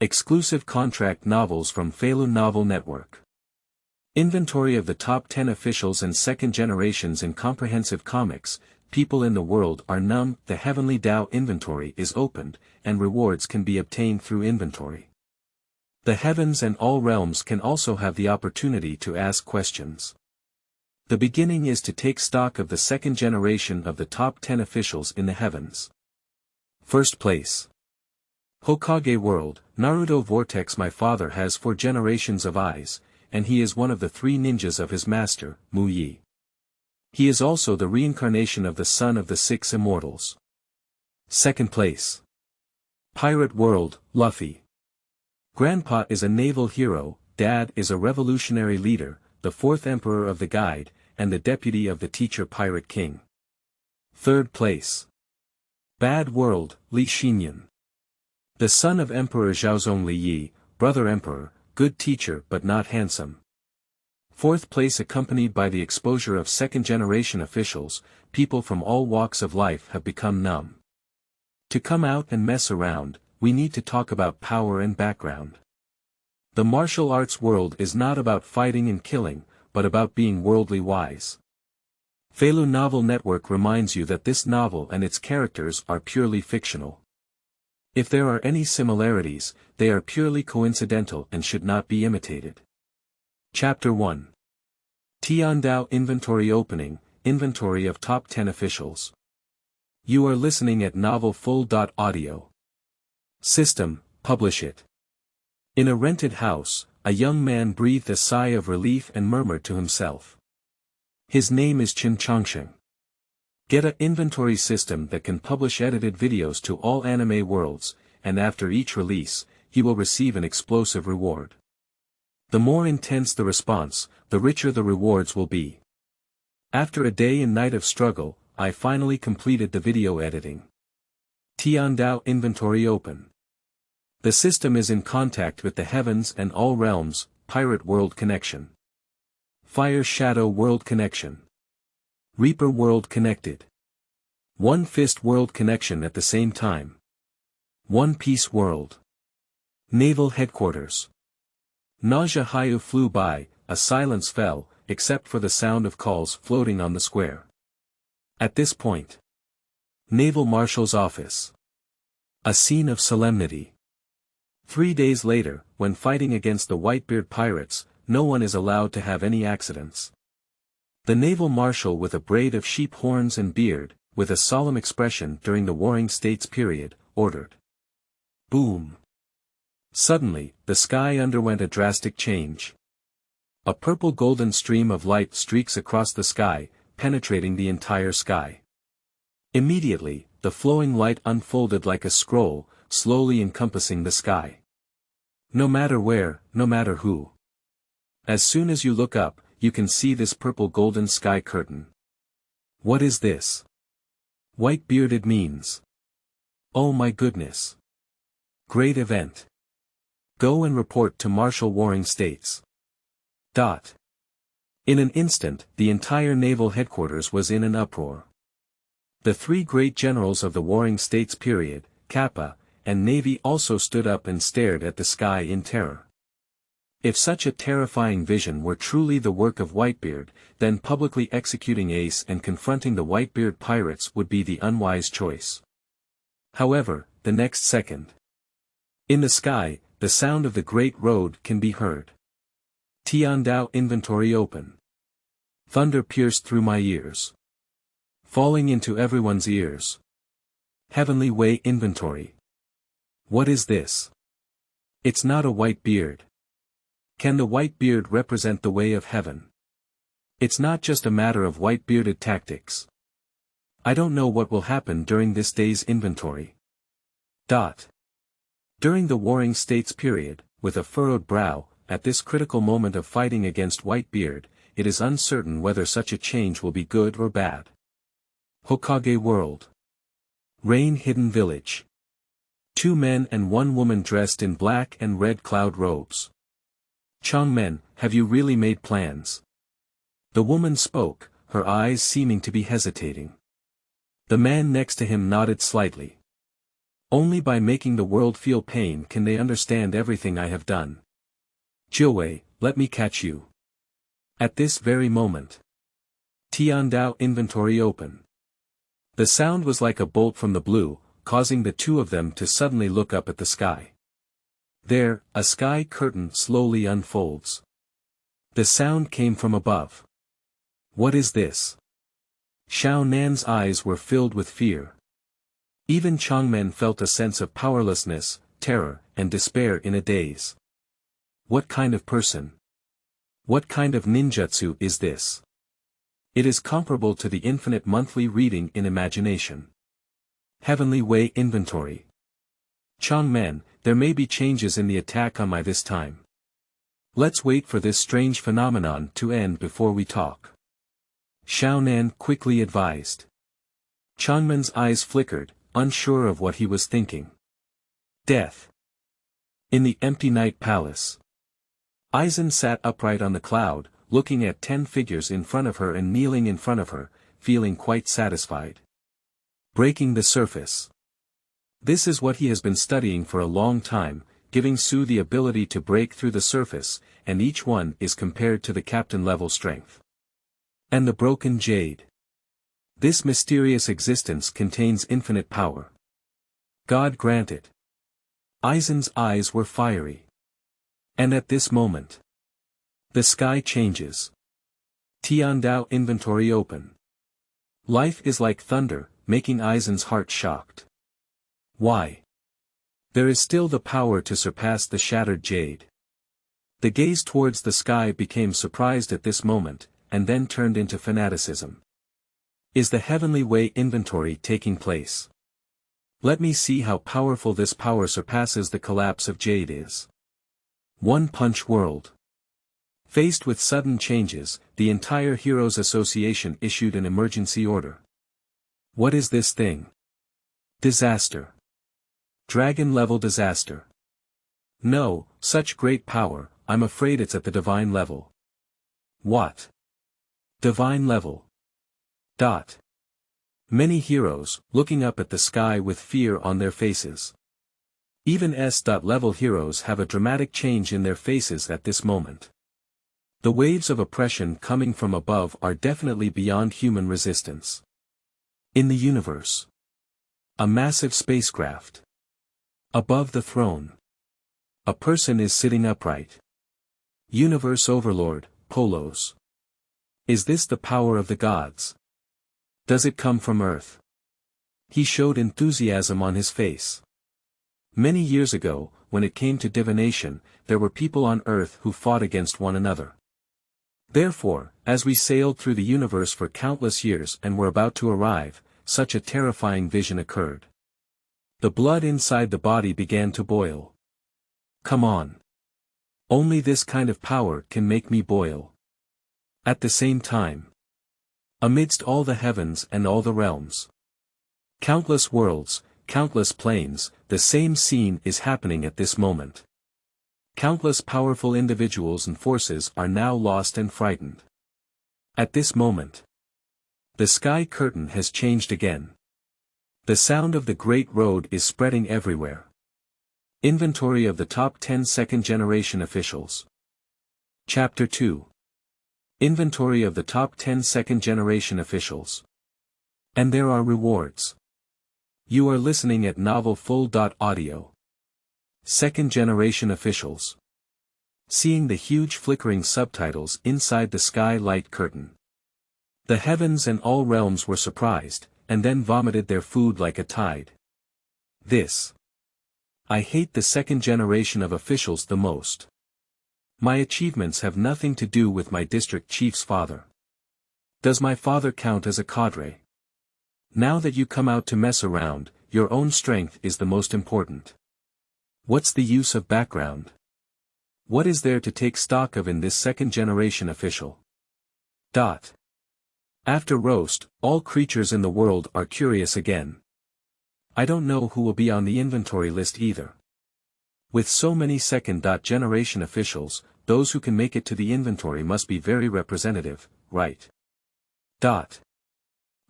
Exclusive contract novels from Feilu Novel Network. Inventory of the top 10 officials and second generations in comprehensive comics. People in the world are Numb. The Heavenly Dao inventory is opened, and rewards can be obtained through inventory. The heavens and all realms can also have the opportunity to ask questions. The beginning is to take stock of the second generation of the top 10 officials in the heavens. First place. Hokage World. Naruto VortexMy. Father has 4 generations of eyes, and he is one of the 3 ninjas of his master, Mu Yi. He is also the reincarnation of the son of the 6 Immortals. Second place. Pirate World. Luffy. Grandpa is a naval hero, Dad is a revolutionary leader, the 4th Emperor of the Guide, and the deputy of the teacher Pirate King. Third place. Bad World. Xinyun.The. The son of Emperor Zhaozong Li Ye, brother Emperor, good teacher but not handsome. Fourth place. Accompanied by the exposure of second-generation officials, people from all walks of life have become numb. To come out and mess around, we need to talk about power and background. The martial arts world is not about fighting and killing, but about being worldly wise. Feilu Novel Network reminds you that this novel and its characters are purely fictional. If there are any similarities, they are purely coincidental and should not be imitated. Chapter 1. Tiandao Inventory Opening, Inventory of Top 10 Officials. You are listening at novel.full.audio. System, publish it. In a rented house, a young man breathed a sigh of relief and murmured to himself. His name is Chin Chongsheng. Get a inventory system that can publish edited videos to all anime worlds, and after each release, he will receive an explosive reward. The more intense the response, the richer the rewards will be. After a day and night of struggle, I finally completed the video editing. Tiandao Inventory Open. The system is in contact with the heavens and all realms. Pirate World Connection. Fire Shadow World Connection. Reaper World Connected. One Fist World Connection at the same time. One Piece World. Naval Headquarters. Nausea Hayu flew by, a silence fell, except for the sound of calls floating on the square. At this point. Naval Marshal's Office. A scene of solemnity. 3 days later, when fighting against the Whitebeard pirates, no one is allowed to have any accidents. The naval marshal with a braid of sheep horns and beard, with a solemn expression during the Warring States period, ordered. Boom! Suddenly, the sky underwent a drastic change. A purple-golden stream of light streaks across the sky, penetrating the entire sky. Immediately, the flowing light unfolded like a scroll, slowly encompassing the sky. No matter where, no matter who. As soon as you look up, you can see this purple-golden sky curtain. What is this? White-bearded means. Oh my goodness. Great event. Go and report to Marshal Warring States. In an instant, the entire naval headquarters was in an uproar. The 3 great generals of the Warring States period, Kappa, and Navy also stood up and stared at the sky in terror. If such a terrifying vision were truly the work of Whitebeard, then publicly executing Ace and confronting the Whitebeard pirates would be the unwise choice. However, the next second. In the sky, the sound of the Great Road can be heard. Tiandao Inventory Open. Thunder pierced through my ears. Falling into everyone's ears. Heavenly Way Inventory. What is this? It's not a white beard. Can the white beard represent the way of heaven? It's not just a matter of white-bearded tactics. I don't know what will happen during this day's inventory. During the Warring States period, with a furrowed brow, at this critical moment of fighting against Whitebeard, it is uncertain whether such a change will be good or bad. Hokage World. Rain Hidden Village. 2 men and 1 woman dressed in black and red cloud robes. Chongmen, have you really made plans? The woman spoke, her eyes seeming to be hesitating. The man next to him nodded slightly. Only by making the world feel pain can they understand everything I have done. Jiwei, let me catch you. At this very moment. Tiandao inventory open. The sound was like a bolt from the blue, causing the two of them to suddenly look up at the sky. There, a sky curtain slowly unfolds. The sound came from above. What is this? Xiao Nan's eyes were filled with fear. Even Changmen felt a sense of powerlessness, terror, and despair in a daze. What kind of person? What kind of ninjutsu is this? It is comparable to the infinite monthly reading in imagination. Heavenly Way inventory. Changmen, there may be changes in the attack on my this time. Let's wait for this strange phenomenon to end before we talk. Xiaonan quickly advised. Changmen's eyes flickered, unsure of what he was thinking. Death. In the empty night palace. Aizen sat upright on the cloud, looking at 10 figures in front of her and kneeling in front of her, feeling quite satisfied. Breaking the surface. This is what he has been studying for a long time, giving Su the ability to break through the surface, and each one is compared to the captain level strength. And the broken jade. This mysterious existence contains infinite power. God grant it. Aizen's eyes were fiery. And at this moment, the sky changes. Tiandao inventory open. Life is like thunder, making Aizen's heart shocked. Why? There is still the power to surpass the shattered jade. The gaze towards the sky became surprised at this moment, and then turned into fanaticism. Is the Heavenly Way inventory taking place? Let me see how powerful this power surpasses the collapse of jade is. One Punch World. Faced with sudden changes, the entire Heroes Association issued an emergency order. What is this thing? Disaster. Dragon-level disaster. No, such great power, I'm afraid it's at the divine level. What? Divine level. Many heroes, looking up at the sky with fear on their faces. Even S.level heroes have a dramatic change in their faces at this moment. The waves of oppression coming from above are definitely beyond human resistance. In the universe. A massive spacecraft. Above the throne. A person is sitting upright. Universe Overlord, Polos. Is this the power of the gods? Does it come from Earth? He showed enthusiasm on his face. Many years ago, when it came to divination, there were people on Earth who fought against one another. Therefore, as we sailed through the universe for countless years and were about to arrive, such a terrifying vision occurred. The blood inside the body began to boil. Come on. Only this kind of power can make me boil. At the same time. Amidst all the heavens and all the realms. Countless worlds, countless planes, the same scene is happening at this moment. Countless powerful individuals and forces are now lost and frightened. At this moment. The sky curtain has changed again. The sound of the Great Road is spreading everywhere. Inventory of the top 10 second-generation officials. Chapter 2. Inventory of the top 10 second-generation officials. And there are rewards. You are listening at novel.Audio. Second-generation officials. Seeing the huge flickering subtitles inside the sky light curtain. The heavens and all realms were surprised, and then vomited their food like a tide. This. I hate the second generation of officials the most. My achievements have nothing to do with my district chief's father. Does my father count as a cadre? Now that you come out to mess around, your own strength is the most important. What's the use of background? What is there to take stock of in this second-generation official? After roast, all creatures in the world are curious again. I don't know who will be on the inventory list either. With so many second-generation officials, those who can make it to the inventory must be very representative, right?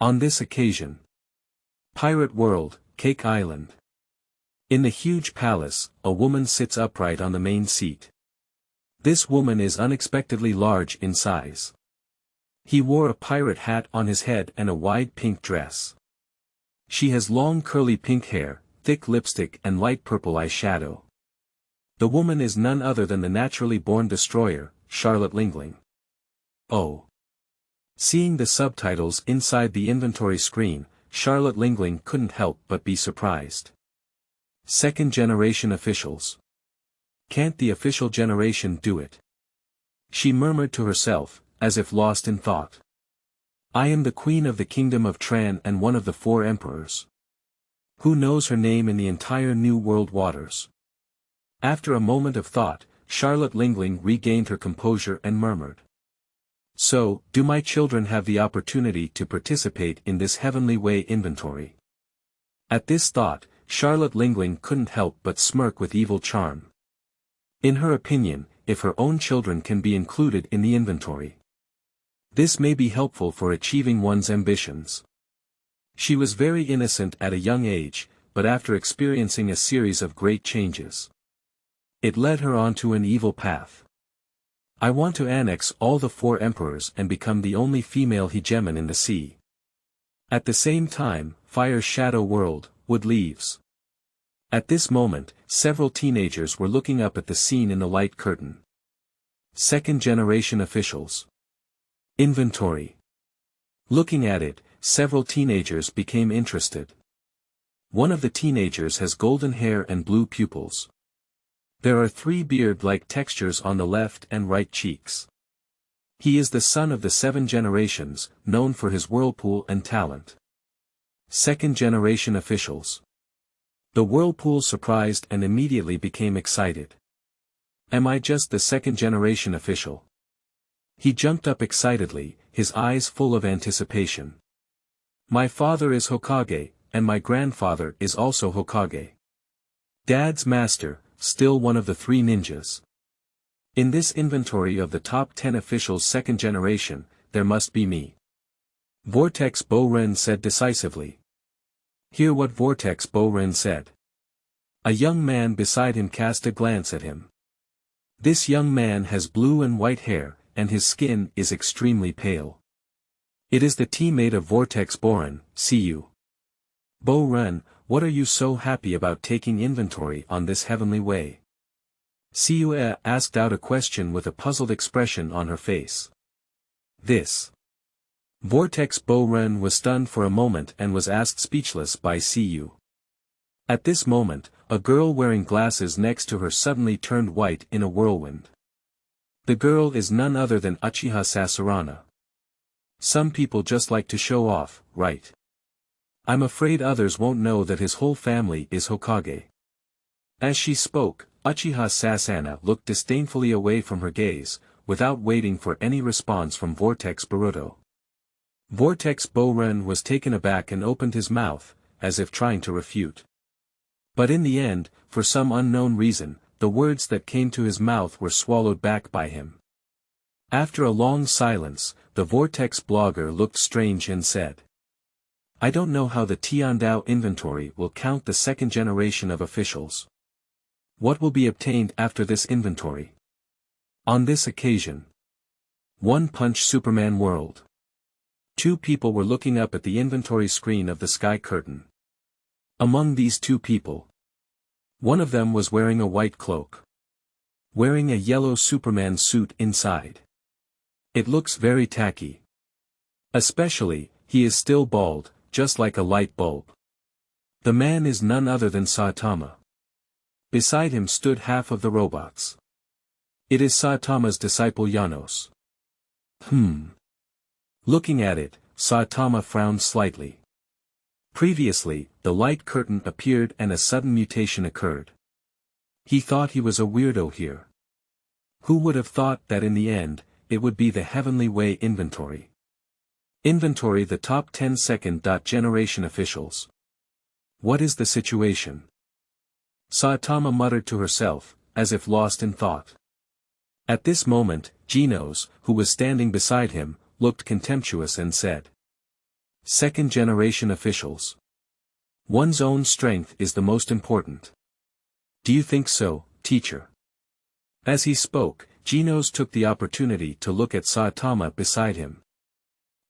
On this occasion. Pirate World, Cake Island. In the huge palace, a woman sits upright on the main seat. This woman is unexpectedly large in size. He wore a pirate hat on his head and a wide pink dress. She has long curly pink hair, thick lipstick and light purple eyeshadow. The woman is none other than the naturally born destroyer, Charlotte Lingling. Oh. Seeing the subtitles inside the inventory screen, Charlotte Lingling couldn't help but be surprised. Second generation officials. Can't the official generation do it? She murmured to herself, as if lost in thought. I am the queen of the kingdom of Tran and one of the 4 emperors. Who knows her name in the entire New World waters? After a moment of thought, Charlotte Lingling regained her composure and murmured. So, do my children have the opportunity to participate in this Heavenly Way inventory? At this thought, Charlotte Lingling couldn't help but smirk with evil charm. In her opinion, if her own children can be included in the inventory, this may be helpful for achieving one's ambitions. She was very innocent at a young age, but after experiencing a series of great changes, it led her onto an evil path. I want to annex all the 4 emperors and become the only female hegemon in the sea. At the same time, Fire's shadow world, wood leaves. At this moment, several teenagers were looking up at the scene in the light curtain. Second generation officials. Inventory. Looking at it, several teenagers became interested. One of the teenagers has golden hair and blue pupils. There are 3 beard-like textures on the left and right cheeks. He is the son of the 7 generations, known for his whirlpool and talent. Second generation officials. The whirlpool surprised and immediately became excited. Am I just the second generation official? He jumped up excitedly, his eyes full of anticipation. My father is Hokage, and my grandfather is also Hokage. Dad's master, still one of the 3 ninjas. In this inventory of the top 10 officials second generation, there must be me. Vortex Bo-Ren said decisively. Hear what Vortex Bo-Ren said. A young man beside him cast a glance at him. This young man has blue and white hair, and his skin is extremely pale. It is the teammate of Vortex Bo-Ren, Xiyu. Bo-Ren, what are you so happy about taking inventory on this heavenly way? Xiyu asked out a question with a puzzled expression on her face. This. Vortex Bo-Ren was stunned for a moment and was asked speechless by Xiyu. At this moment, a girl wearing glasses next to her suddenly turned white in a whirlwind. The girl is none other than Uchiha Sasarana. Some people just like to show off, right? I'm afraid others won't know that his whole family is Hokage. As she spoke, Uchiha Sasana looked disdainfully away from her gaze, without waiting for any response from Vortex Boruto. Vortex Bo-Ren was taken aback and opened his mouth, as if trying to refute. But in the end, for some unknown reason, the words that came to his mouth were swallowed back by him. After a long silence, the Vortex blogger looked strange and said. I don't know how the Tiandao inventory will count the second generation of officials. What will be obtained after this inventory? On this occasion. One Punch Superman World. 2 people were looking up at the inventory screen of the sky curtain. Among these 2 people, one of them was wearing a white cloak. Wearing a yellow Superman suit inside. It looks very tacky. Especially, he is still bald, just like a light bulb. The man is none other than Saitama. Beside him stood half of the robots. It is Saitama's disciple Janos. Looking at it, Saitama frowned slightly. Previously, the light curtain appeared and a sudden mutation occurred. He thought he was a weirdo here. Who would have thought that in the end, it would be the Heavenly Way inventory? Inventory the top 10 second-generation officials. What is the situation? Saitama muttered to herself, as if lost in thought. At this moment, Genos, who was standing beside him, looked contemptuous and said. Second-generation officials. One's own strength is the most important. Do you think so, teacher? As he spoke, Genos took the opportunity to look at Saitama beside him.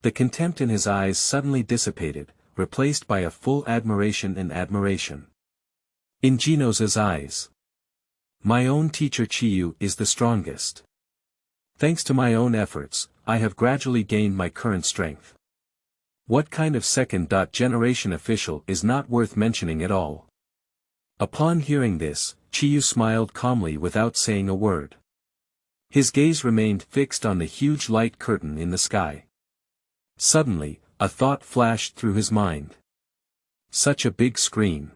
The contempt in his eyes suddenly dissipated, replaced by a full admiration and admiration. In Genos's eyes, my own teacher Chiyu is the strongest. Thanks to my own efforts, I have gradually gained my current strength. What kind of second-generation official is not worth mentioning at all? Upon hearing this, Chiyu smiled calmly without saying a word. His gaze remained fixed on the huge light curtain in the sky. Suddenly, a thought flashed through his mind. Such a big screen.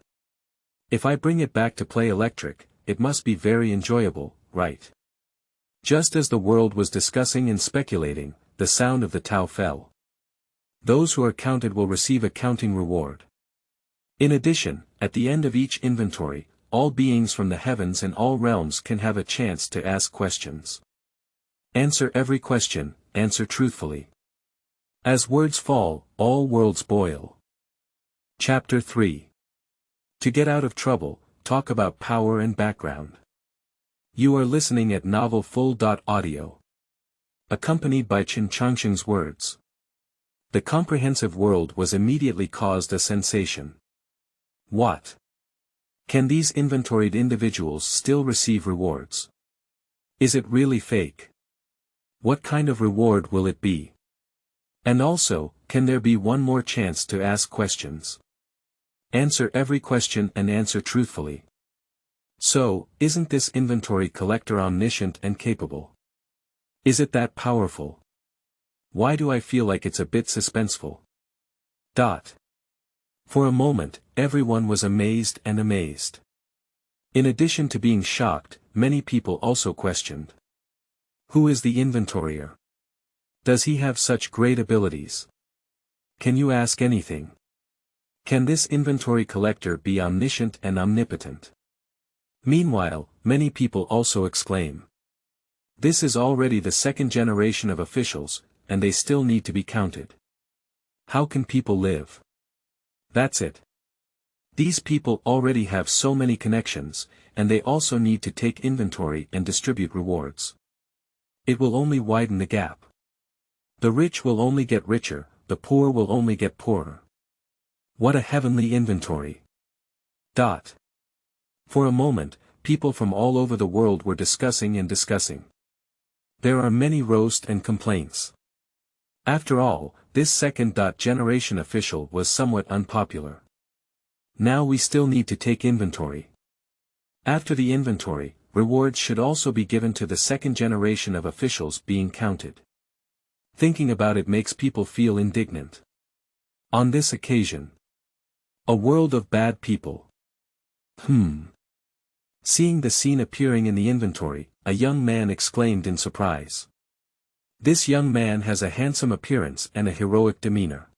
If I bring it back to play electric, it must be very enjoyable, right? Just as the world was discussing and speculating, the sound of the Tao fell. Those who are counted will receive a counting reward. In addition, at the end of each inventory, all beings from the heavens and all realms can have a chance to ask questions. Answer every question, answer truthfully. As words fall, all worlds boil. Chapter 3. To get out of trouble, talk about power and background. You are listening at novel.Audio. Accompanied by Chen Changsheng's words. The comprehensive world was immediately caused a sensation. What? Can these inventoried individuals still receive rewards? Is it really fake? What kind of reward will it be? And also, can there be one more chance to ask questions? Answer every question and answer truthfully. So, isn't this inventory collector omniscient and capable? Is it that powerful? Why do I feel like it's a bit suspenseful? For a moment, everyone was amazed and amazed. In addition to being shocked, many people also questioned. Who is the inventorier? Does he have such great abilities? Can you ask anything? Can this inventory collector be omniscient and omnipotent? Meanwhile, many people also exclaim. This is already the second generation of officials, and they still need to be counted. How can people live? That's it. These people already have so many connections, and they also need to take inventory and distribute rewards. It will only widen the gap. The rich will only get richer, the poor will only get poorer. What a heavenly inventory. For a moment, people from all over the world were discussing and discussing. There are many roasts and complaints. After all, this second-generation official was somewhat unpopular. Now we still need to take inventory. After the inventory, rewards should also be given to the second generation of officials being counted. Thinking about it makes people feel indignant. On this occasion, a world of bad people. Seeing the scene appearing in the inventory, a young man exclaimed in surprise. This young man has a handsome appearance and a heroic demeanor.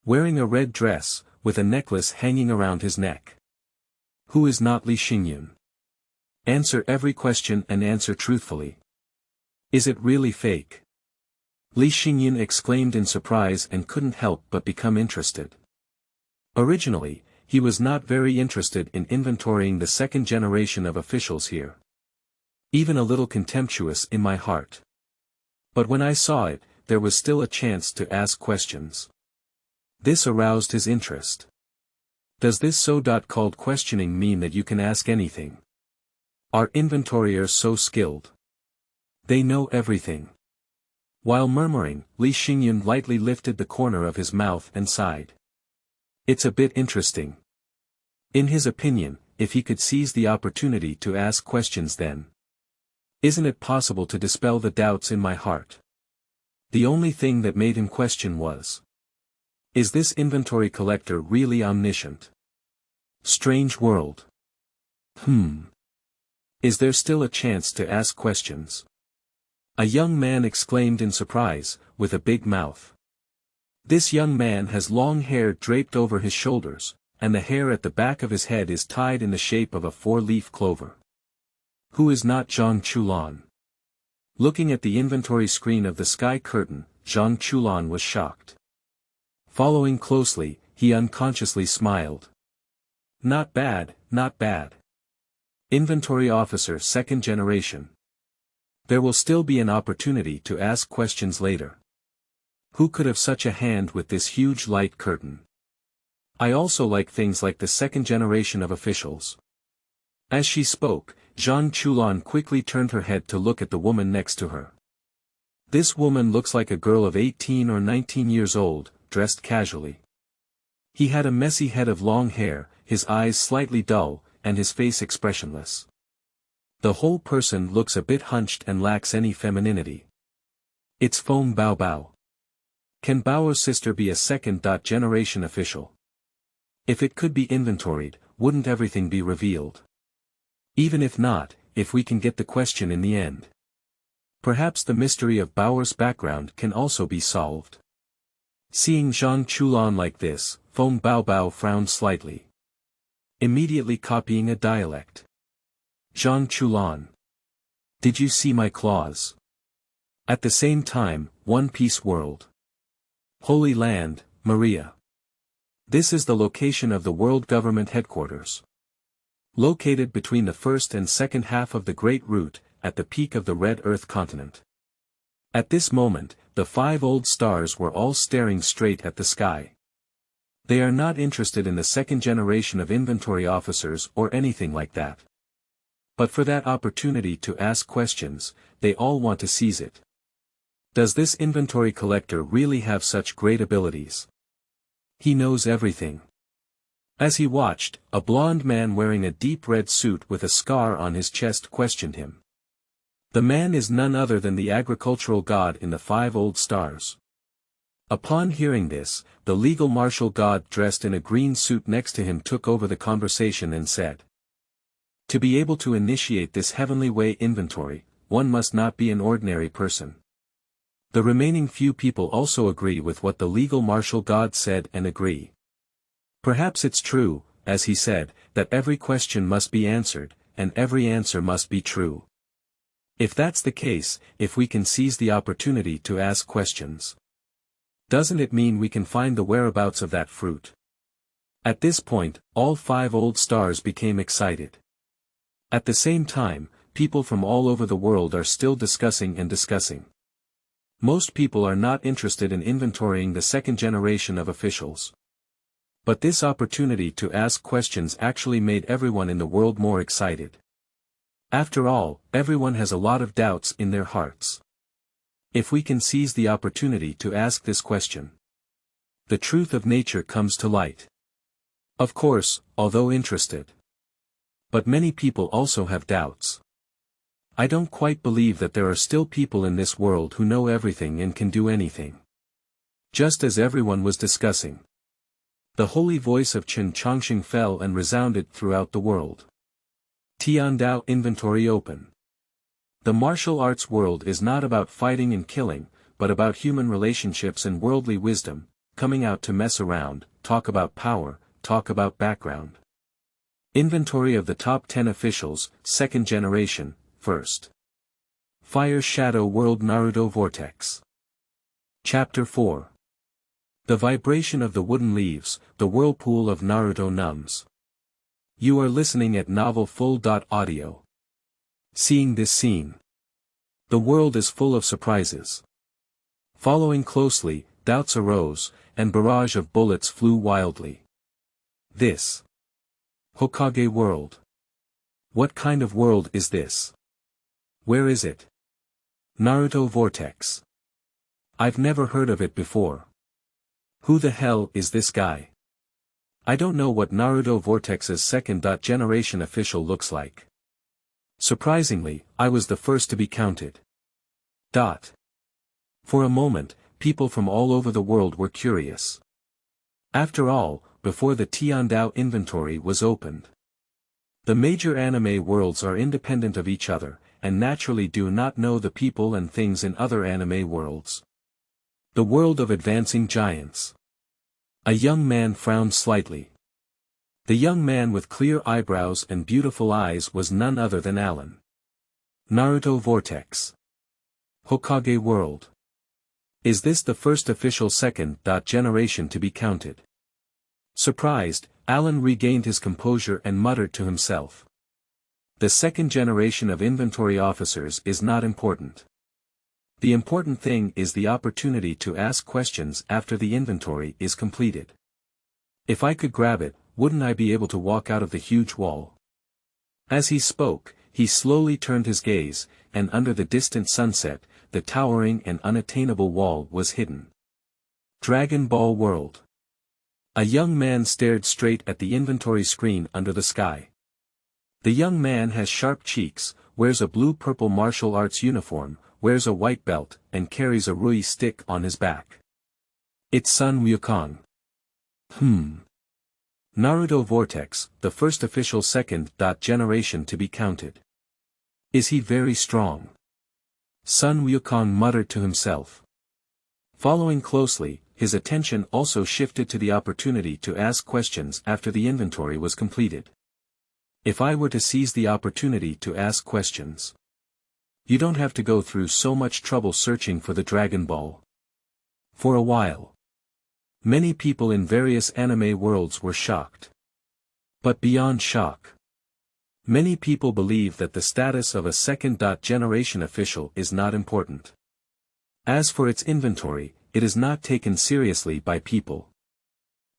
Wearing a red dress, with a necklace hanging around his neck. Who is not Li Xinyun? Answer every question and answer truthfully. Is it really fake? Li Xinyun exclaimed in surprise and couldn't help but become interested. Originally, he was not very interested in inventorying the second generation of officials here. Even a little contemptuous in my heart. But when I saw it, there was still a chance to ask questions. This aroused his interest. Does this so-called questioning mean that you can ask anything? Are inventoriers so skilled? They know everything. While murmuring, Li Xinyun lightly lifted the corner of his mouth and sighed. It's a bit interesting. In his opinion, if he could seize the opportunity to ask questions then. Isn't it possible to dispel the doubts in my heart? The only thing that made him question was. Is this inventory collector really omniscient? Strange world. Is there still a chance to ask questions? A young man exclaimed in surprise, with a big mouth. This young man has long hair draped over his shoulders, and the hair at the back of his head is tied in the shape of a four-leaf clover. Who is not Zhang Chulan? Looking at the inventory screen of the sky curtain, Zhang Chulan was shocked. Following closely, he unconsciously smiled. Not bad, not bad. Inventory Officer second generation. There will still be an opportunity to ask questions later. Who could have such a hand with this huge light curtain? I also like things like the second generation of officials. As she spoke, Zhang Chulan quickly turned her head to look at the woman next to her. This woman looks like a girl of 18 or 19 years old, dressed casually. He had a messy head of long hair, his eyes slightly dull, and his face expressionless. The whole person looks a bit hunched and lacks any femininity. It's Feng Bao Bao. Can Bao's sister be a second-generation official? If it could be inventoried, wouldn't everything be revealed? Even if not, if we can get the question in the end. Perhaps the mystery of Bao's background can also be solved. Seeing Zhang Chulan like this, Feng Bao Bao frowned slightly. Immediately copying a dialect. Zhang Chulan. Did you see my claws? At the same time, One Piece World. Holy Land, Maria. This is the location of the World Government Headquarters. Located between the first and second half of the Great Route, at the peak of the Red Earth continent. At this moment, the 5 old stars were all staring straight at the sky. They are not interested in the second generation of inventory officers or anything like that. But for that opportunity to ask questions, they all want to seize it. Does this inventory collector really have such great abilities? He knows everything. As he watched, a blond man wearing a deep red suit with a scar on his chest questioned him. The man is none other than the agricultural god in the 5 old stars. Upon hearing this, the legal martial god dressed in a green suit next to him took over the conversation and said, "To be able to initiate this heavenly way inventory, one must not be an ordinary person." The remaining few people also agree with what the legal martial god said and agree. Perhaps it's true, as he said, that every question must be answered, and every answer must be true. If that's the case, if we can seize the opportunity to ask questions, doesn't it mean we can find the whereabouts of that fruit? At this point, all 5 old stars became excited. At the same time, people from all over the world are still discussing and discussing. Most people are not interested in inventorying the second generation of officials. But this opportunity to ask questions actually made everyone in the world more excited. After all, everyone has a lot of doubts in their hearts. If we can seize the opportunity to ask this question, the truth of nature comes to light. Of course, although interested. But many people also have doubts. I don't quite believe that there are still people in this world who know everything and can do anything. Just as everyone was discussing, the holy voice of Chen Chongqing fell and resounded throughout the world. Tiandao inventory open. The martial arts world is not about fighting and killing, but about human relationships and worldly wisdom, coming out to mess around, talk about power, talk about background. Inventory of the top 10 officials, second generation, first. Fire Shadow World Naruto Vortex. Chapter 4. The vibration of the wooden leaves, the whirlpool of Naruto numbs. You are listening at novel.Audio. Seeing this scene. The world is full of surprises. Following closely, doubts arose, and barrage of bullets flew wildly. This. Hokage World. What kind of world is this? Where is it? Naruto Vortex. I've never heard of it before. Who the hell is this guy? I don't know what Naruto Vortex's second-generation official looks like. Surprisingly, I was the first to be counted. For a moment, people from all over the world were curious. After all, before the Tiandao inventory was opened, the major anime worlds are independent of each other, and naturally do not know the people and things in other anime worlds. The world of advancing giants. A young man frowned slightly. The young man with clear eyebrows and beautiful eyes was none other than Alan. Naruto Vortex. Hokage World. Is this the first official second-generation to be counted? Surprised, Alan regained his composure and muttered to himself. The second generation of inventory officers is not important. The important thing is the opportunity to ask questions after the inventory is completed. If I could grab it, wouldn't I be able to walk out of the huge wall? As he spoke, he slowly turned his gaze, and under the distant sunset, the towering and unattainable wall was hidden. Dragon Ball World. A young man stared straight at the inventory screen under the sky. The young man has sharp cheeks, wears a blue-purple martial arts uniform, wears a white belt, and carries a rui stick on his back. It's Sun Wukong. Naruto Vortex, the first official second generation to be counted. Is he very strong? Sun Wukong muttered to himself. Following closely, his attention also shifted to the opportunity to ask questions after the inventory was completed. If I were to seize the opportunity to ask questions. You don't have to go through so much trouble searching for the Dragon Ball. For a while. Many people in various anime worlds were shocked. But beyond shock. Many people believe that the status of a second generation official is not important. As for its inventory, it is not taken seriously by people.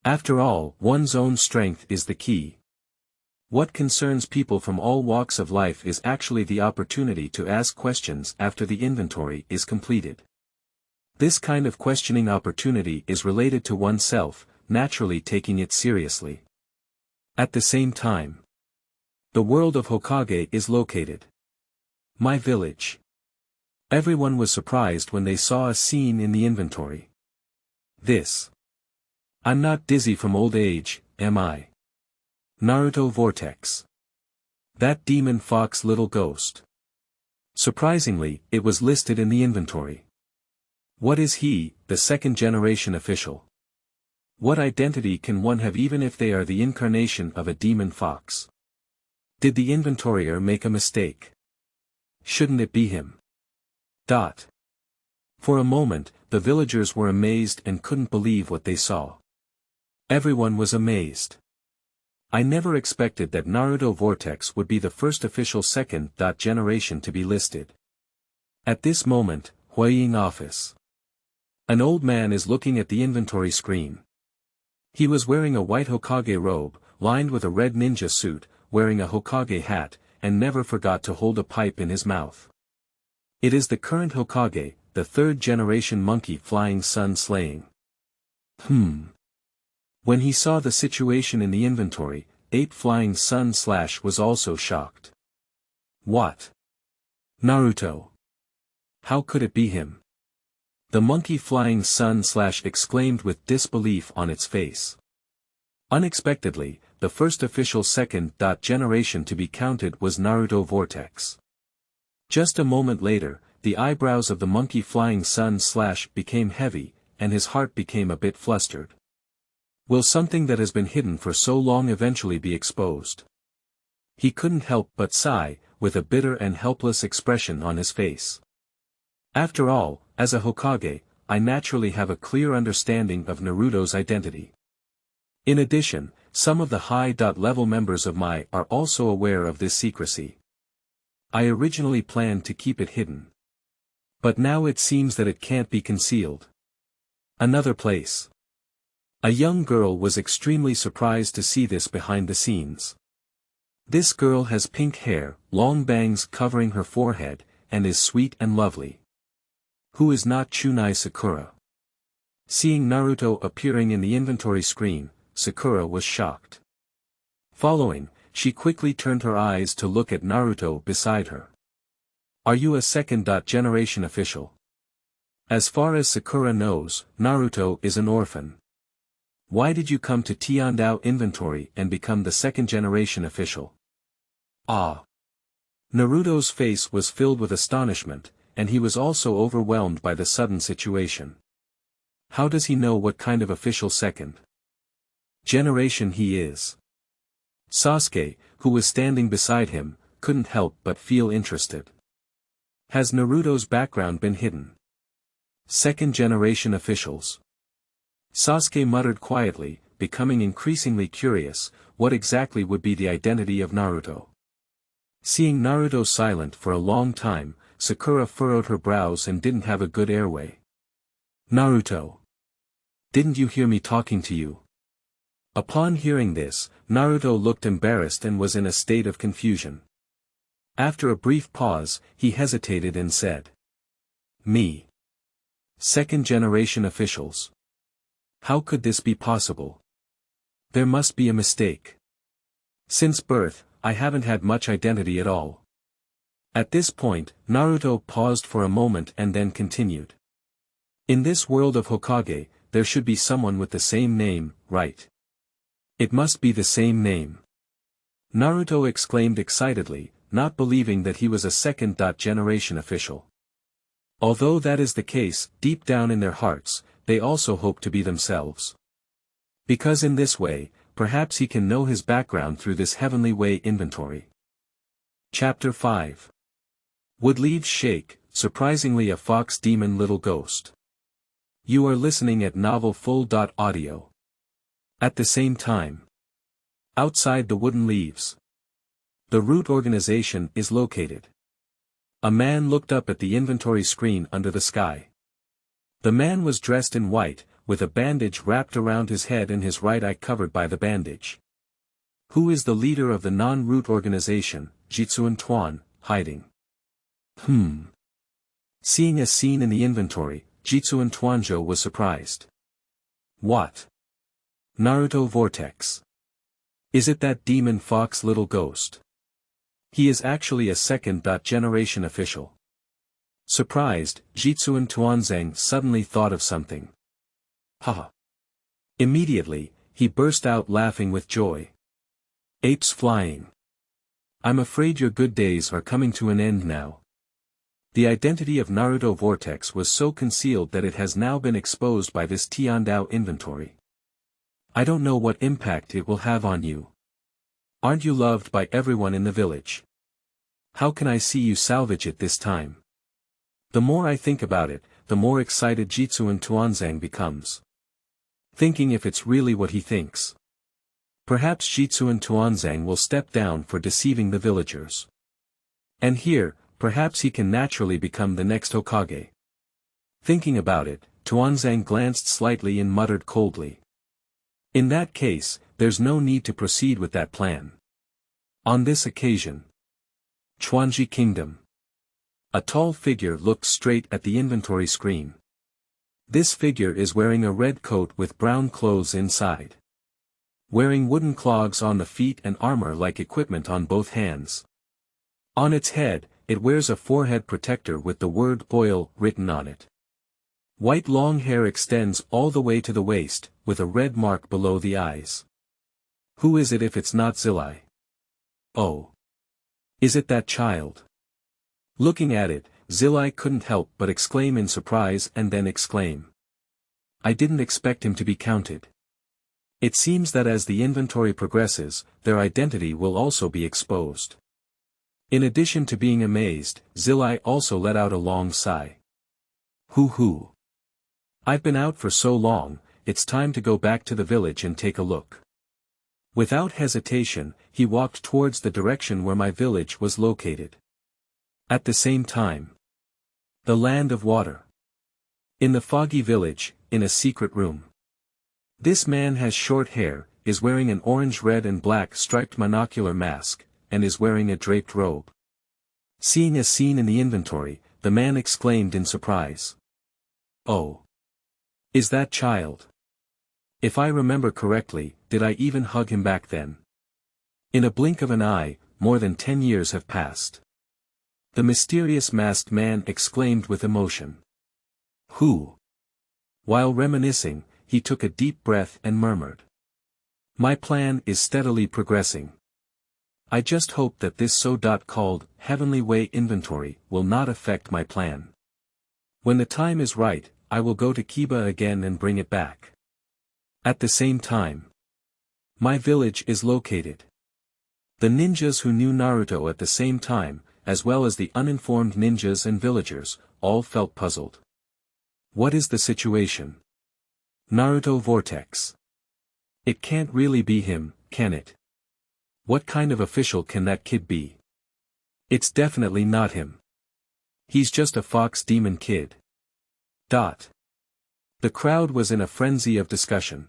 After all, one's own strength is the key. What concerns people from all walks of life is actually the opportunity to ask questions after the inventory is completed. This kind of questioning opportunity is related to oneself, naturally taking it seriously. At the same time, the world of Hokage is located. My village. Everyone was surprised when they saw a scene in the inventory. I'm not dizzy from old age, am I? Naruto Vortex. That demon fox little ghost. Surprisingly, it was listed in the inventory. What is he, the second generation official? What identity can one have even if they are the incarnation of a demon fox? Did the inventorier make a mistake? Shouldn't it be him? For a moment, the villagers were amazed and couldn't believe what they saw. Everyone was amazed. I never expected that Naruto Vortex would be the first official second generation to be listed. At this moment, Huiying office. An old man is looking at the inventory screen. He was wearing a white Hokage robe, lined with a red ninja suit, wearing a Hokage hat, and never forgot to hold a pipe in his mouth. It is the current Hokage, the third generation monkey flying sun slaying. When he saw the situation in the inventory, Ape Flying Sun / was also shocked. What? Naruto. How could it be him? The monkey Flying Sun / exclaimed with disbelief on its face. Unexpectedly, the first official second generation to be counted was Naruto Vortex. Just a moment later, the eyebrows of the monkey Flying Sun / became heavy, and his heart became a bit flustered. Will something that has been hidden for so long eventually be exposed? He couldn't help but sigh, with a bitter and helpless expression on his face. After all, as a Hokage, I naturally have a clear understanding of Naruto's identity. In addition, some of the high-level members of my are also aware of this secrecy. I originally planned to keep it hidden. But now it seems that it can't be concealed. Another place. A young girl was extremely surprised to see this behind the scenes. This girl has pink hair, long bangs covering her forehead, and is sweet and lovely. Who is not Chunai Sakura? Seeing Naruto appearing in the inventory screen, Sakura was shocked. Following, she quickly turned her eyes to look at Naruto beside her. Are you a second generation official? As far as Sakura knows, Naruto is an orphan. Why did you come to Tiandao inventory and become the second generation official? Ah! Naruto's face was filled with astonishment, and he was also overwhelmed by the sudden situation. How does he know what kind of official second generation he is? Sasuke, who was standing beside him, couldn't help but feel interested. Has Naruto's background been hidden? Second generation officials. Sasuke muttered quietly, becoming increasingly curious, what exactly would be the identity of Naruto? Seeing Naruto silent for a long time, Sakura furrowed her brows and didn't have a good airway. Naruto! Didn't you hear me talking to you? Upon hearing this, Naruto looked embarrassed and was in a state of confusion. After a brief pause, he hesitated and said, "Me. Second-generation officials. How could this be possible? There must be a mistake. Since birth, I haven't had much identity at all." At this point, Naruto paused for a moment and then continued. "In this world of Hokage, there should be someone with the same name, right? It must be the same name." Naruto exclaimed excitedly, not believing that he was a second-generation official. Although that is the case, deep down in their hearts, they also hope to be themselves. Because in this way, perhaps he can know his background through this Heavenly Way inventory. Chapter 5. Would leaves shake, surprisingly a fox demon little ghost. You are listening at novel.Audio. At the same time. Outside the wooden leaves. The root organization is located. A man looked up at the inventory screen under the sky. The man was dressed in white, with a bandage wrapped around his head and his right eye covered by the bandage. Who is the leader of the non-root organization, Xinyun.The, hiding? Seeing a scene in the inventory, Xinyun.The was surprised. What? Naruto Vortex. Is it that demon fox little ghost? He is actually a second-generation official. Surprised, Xinyun.The suddenly thought of something. Haha. Immediately, he burst out laughing with joy. Apes flying. I'm afraid your good days are coming to an end now. The identity of Naruto Vortex was so concealed that it has now been exposed by this Tiandao inventory. I don't know what impact it will have on you. Aren't you loved by everyone in the village? How can I see you salvage it this time? The more I think about it, the more excited Xinyun.The becomes. Thinking if it's really what he thinks. Perhaps Xinyun.The will step down for deceiving the villagers. And here, perhaps he can naturally become the next Hokage. Thinking about it, Tuanzang glanced slightly and muttered coldly. In that case, there's no need to proceed with that plan. On this occasion. Chuanji Kingdom. A tall figure looked straight at the inventory screen. This figure is wearing a red coat with brown clothes inside. Wearing wooden clogs on the feet and armor-like equipment on both hands. On its head, it wears a forehead protector with the word "oil" written on it. White long hair extends all the way to the waist, with a red mark below the eyes. Who is it if it's not Zilai? Oh. Is it that child? Looking at it, Zilai couldn't help but exclaim in surprise and then exclaim. I didn't expect him to be counted. It seems that as the inventory progresses, their identity will also be exposed. In addition to being amazed, Zilai also let out a long sigh. Hoo. I've been out for so long, it's time to go back to the village and take a look. Without hesitation, he walked towards the direction where my village was located. At the same time. The land of water. In the foggy village, in a secret room. This man has short hair, is wearing an orange, red and black striped monocular mask, and is wearing a draped robe. Seeing a scene in the inventory, the man exclaimed in surprise. Oh. Is that child? If I remember correctly, did I even hug him back then? In a blink of an eye, more than 10 years have passed. The mysterious masked man exclaimed with emotion. Who? While reminiscing, he took a deep breath and murmured. My plan is steadily progressing. I just hope that this so-called Heavenly Way inventory will not affect my plan. When the time is right, I will go to Kiba again and bring it back. At the same time. My village is located. The ninjas who knew Naruto at the same time, as well as the uninformed ninjas and villagers, all felt puzzled. What is the situation? Naruto Vortex. It can't really be him, can it? What kind of official can that kid be? It's definitely not him. He's just a fox demon kid. The crowd was in a frenzy of discussion.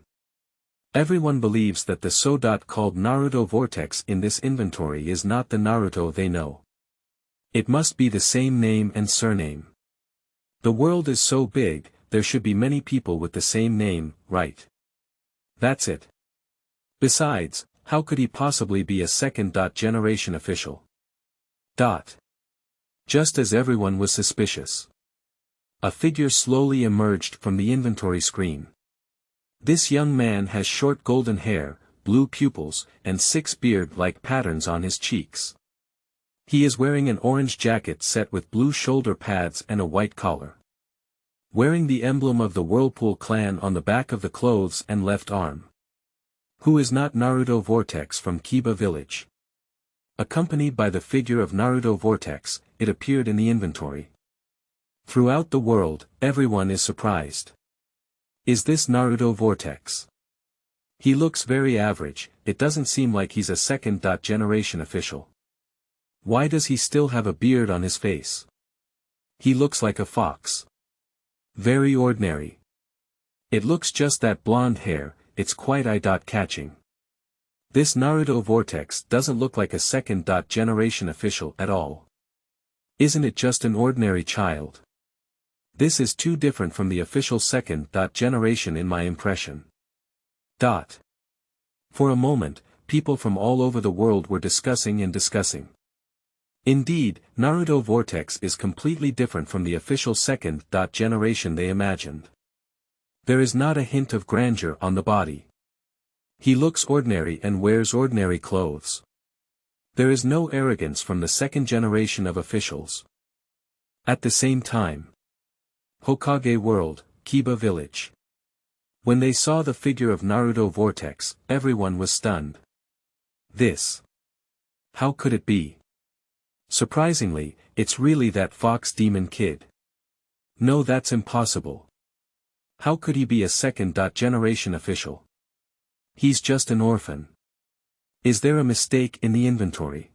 Everyone believes that the so-called Naruto Vortex in this inventory is not the Naruto they know. It must be the same name and surname. The world is so big, there should be many people with the same name, right? That's it. Besides, how could he possibly be a second-generation official? Just as everyone was suspicious, a figure slowly emerged from the inventory screen. This young man has short golden hair, blue pupils, and 6 beard-like patterns on his cheeks. He is wearing an orange jacket set with blue shoulder pads and a white collar. Wearing the emblem of the Whirlpool clan on the back of the clothes and left arm. Who is not Naruto Vortex from Kiba village? Accompanied by the figure of Naruto Vortex, it appeared in the inventory. Throughout the world, everyone is surprised. Is this Naruto Vortex? He looks very average, it doesn't seem like he's a second-generation official. Why does he still have a beard on his face? He looks like a fox. Very ordinary. It looks just that blonde hair, it's quite eye-catching. This Naruto Vortex doesn't look like a second-generation official at all. Isn't it just an ordinary child? This is too different from the official second-generation in my impression. For a moment, people from all over the world were discussing. Indeed, Naruto Vortex is completely different from the official second-generation they imagined. There is not a hint of grandeur on the body. He looks ordinary and wears ordinary clothes. There is no arrogance from the second generation of officials. At the same time, Hokage World, Kiba village. When they saw the figure of Naruto Vortex, everyone was stunned. This. How could it be? Surprisingly, it's really that fox demon kid. No, that's impossible. How could he be a second-generation official? He's just an orphan. Is there a mistake in the inventory?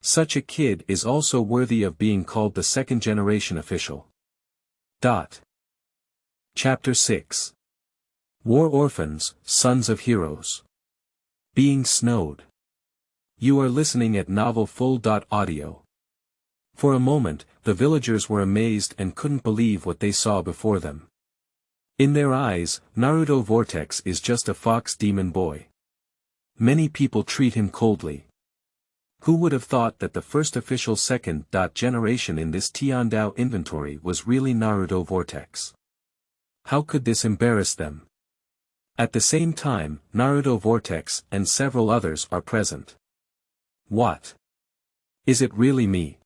Such a kid is also worthy of being called the second-generation official. Chapter 6. War Orphans, Sons of Heroes. Being snowed. You are listening at novel.Audio. For a moment, the villagers were amazed and couldn't believe what they saw before them. In their eyes, Naruto Vortex is just a fox demon boy. Many people treat him coldly. Who would have thought that the first official second-generation in this Tiandao inventory was really Naruto Vortex? How could this embarrass them? At the same time, Naruto Vortex and several others are present. What? Is it really me?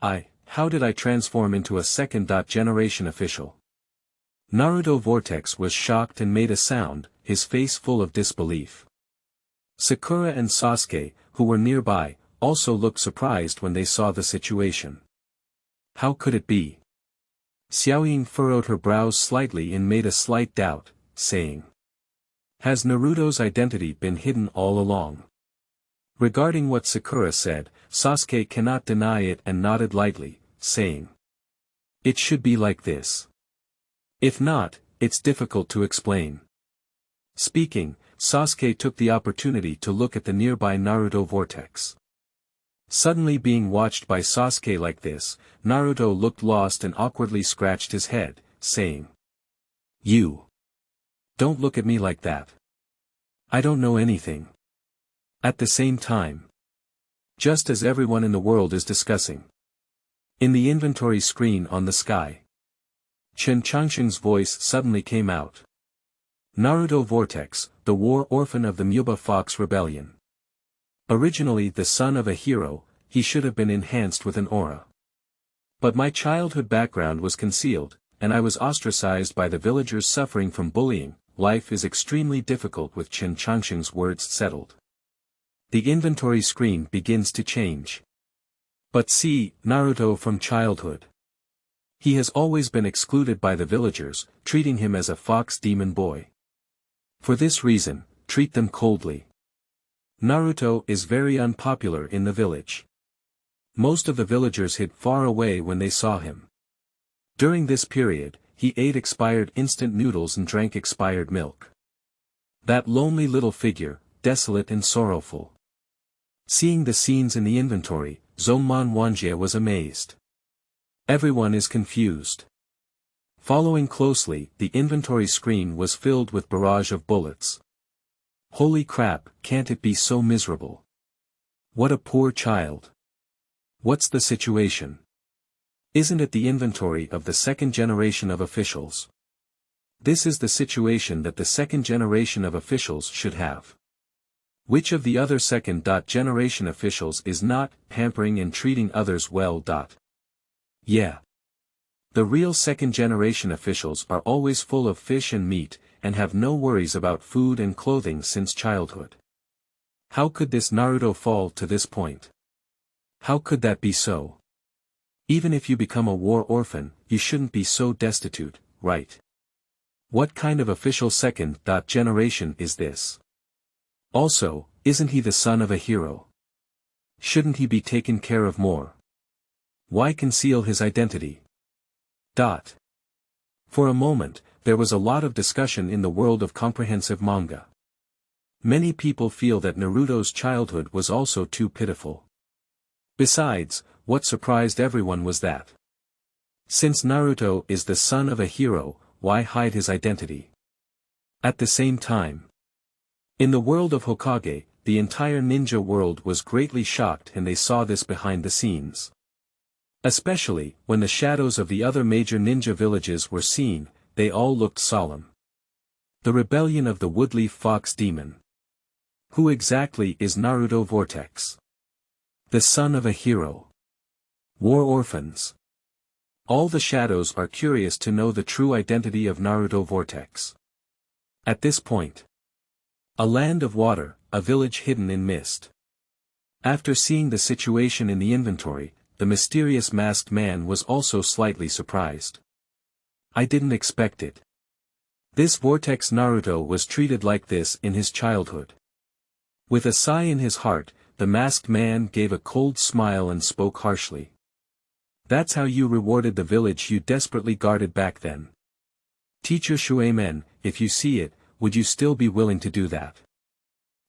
How did I transform into a second-generation official? Naruto Vortex was shocked and made a sound, his face full of disbelief. Sakura and Sasuke, who were nearby, also looked surprised when they saw the situation. How could it be? Xiaoying furrowed her brows slightly and made a slight doubt, saying, "Has Naruto's identity been hidden all along?" Regarding what Sakura said, Sasuke cannot deny it and nodded lightly, saying, "It should be like this. If not, it's difficult to explain." Speaking, Sasuke took the opportunity to look at the nearby Naruto Vortex. Suddenly being watched by Sasuke like this, Naruto looked lost and awkwardly scratched his head, saying, "You. Don't look at me like that. I don't know anything." At the same time, just as everyone in the world is discussing, in the inventory screen on the sky, Chen Changsheng's voice suddenly came out. Naruto Vortex, the war orphan of the Muba Fox Rebellion. Originally the son of a hero, he should have been enhanced with an aura. But my childhood background was concealed, and I was ostracized by the villagers suffering from bullying. Life is extremely difficult with Chen Changsheng's words settled. The inventory screen begins to change. But see, Naruto from childhood. He has always been excluded by the villagers, treating him as a fox demon boy. For this reason, treat them coldly. Naruto is very unpopular in the village. Most of the villagers hid far away when they saw him. During this period, he ate expired instant noodles and drank expired milk. That lonely little figure, desolate and sorrowful. Seeing the scenes in the inventory, Zongman Wanjie was amazed. Everyone is confused. Following closely, the inventory screen was filled with barrage of bullets. Holy crap, can't it be so miserable? What a poor child. What's the situation? Isn't it the inventory of the second generation of officials? This is the situation that the second generation of officials should have. Which of the other second-generation officials is not pampering and treating others well? Yeah. The real second-generation officials are always full of fish and meat, and have no worries about food and clothing since childhood. How could this Naruto fall to this point? How could that be so? Even if you become a war orphan, you shouldn't be so destitute, right? What kind of official second-generation is this? Also, isn't he the son of a hero? Shouldn't he be taken care of more? Why conceal his identity? For a moment, there was a lot of discussion in the world of comprehensive manga. Many people feel that Naruto's childhood was also too pitiful. Besides, what surprised everyone was that, since Naruto is the son of a hero, why hide his identity? At the same time, in the world of Hokage, the entire ninja world was greatly shocked and they saw this behind the scenes. Especially, when the shadows of the other major ninja villages were seen, they all looked solemn. The rebellion of the Woodleaf Fox Demon. Who exactly is Naruto Vortex? The son of a hero. War orphans. All the shadows are curious to know the true identity of Naruto Vortex. At this point, a land of water, a village hidden in mist. After seeing the situation in the inventory, the mysterious masked man was also slightly surprised. I didn't expect it. This Vortex Naruto was treated like this in his childhood. With a sigh in his heart, the masked man gave a cold smile and spoke harshly. That's how you rewarded the village you desperately guarded back then. Teacher Shuemen, if you see it, would you still be willing to do that?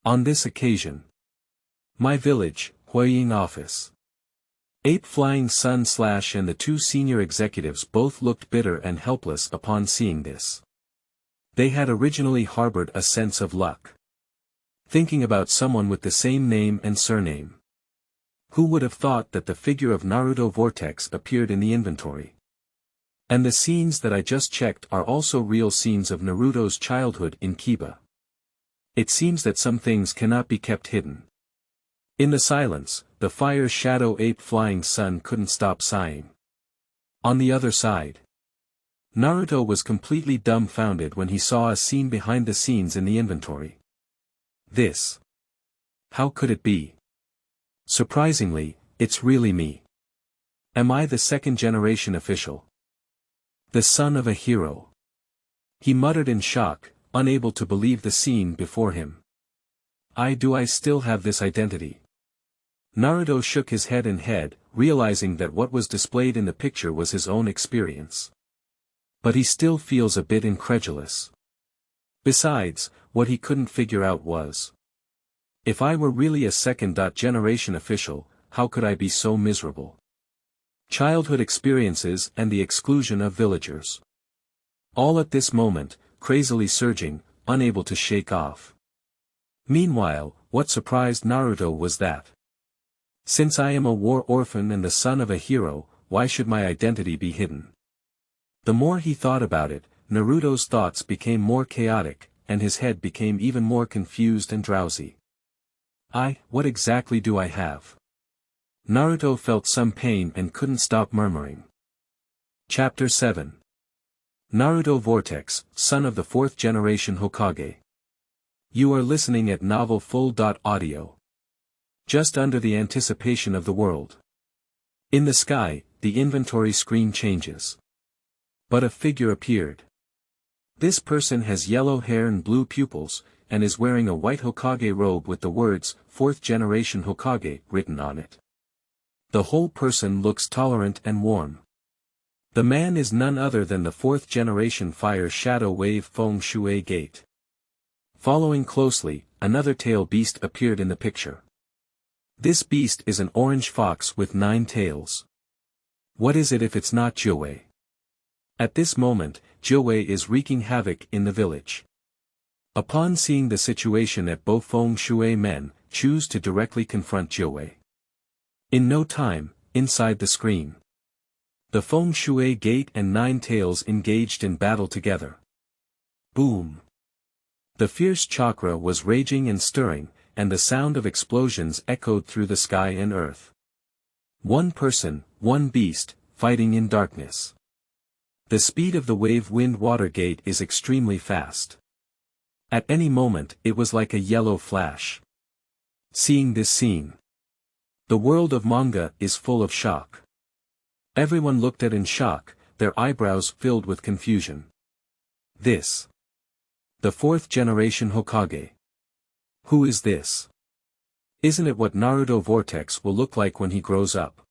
On this occasion. My village, Huaying office. Ape Flying Sun / and the two senior executives both looked bitter and helpless upon seeing this. They had originally harbored a sense of luck. Thinking about someone with the same name and surname. Who would have thought that the figure of Naruto Vortex appeared in the inventory? And the scenes that I just checked are also real scenes of Naruto's childhood in Kiba. It seems that some things cannot be kept hidden. In the silence, the fire shadow Ape Flying Sun couldn't stop sighing. On the other side, Naruto was completely dumbfounded when he saw a scene behind the scenes in the inventory. This. How could it be? Surprisingly, it's really me. Am I the second-generation official? The son of a hero? He muttered in shock, unable to believe the scene before him. Do I still have this identity? Naruto shook his head, realizing that what was displayed in the picture was his own experience. But he still feels a bit incredulous. Besides, what he couldn't figure out was, if I were really a second-generation official, how could I be so miserable? Childhood experiences and the exclusion of villagers. All at this moment, crazily surging, unable to shake off. Meanwhile, what surprised Naruto was that, since I am a war orphan and the son of a hero, why should my identity be hidden? The more he thought about it, Naruto's thoughts became more chaotic, and his head became even more confused and drowsy. What exactly do I have? Naruto felt some pain and couldn't stop murmuring. Chapter 7. Naruto Vortex, son of the fourth generation Hokage. You are listening at novel full.audio. Just under the anticipation of the world. In the sky, the inventory screen changes. But a figure appeared. This person has yellow hair and blue pupils, and is wearing a white Hokage robe with the words, 4th generation Hokage, written on it. The whole person looks tolerant and warm. The man is none other than the 4th generation Fire Shadow Wave Feng Shui Gate. Following closely, another tail beast appeared in the picture. This beast is an orange fox with 9 tails. What is it if it's not Jiuwei? At this moment, Jiuwei is wreaking havoc in the village. Upon seeing the situation at both Feng Shui men choose to directly confront Jiuwei. In no time, inside the screen, the Feng Shui Gate and 9 tails engaged in battle together. Boom! The fierce chakra was raging and stirring, and the sound of explosions echoed through the sky and earth. One person, one beast, fighting in darkness. The speed of the wave wind water gate is extremely fast. At any moment it was like a yellow flash. Seeing this scene, the world of manga is full of shock. Everyone looked at in shock, their eyebrows filled with confusion. This. The 4th generation Hokage. Who is this? Isn't it what Naruto Vortex will look like when he grows up?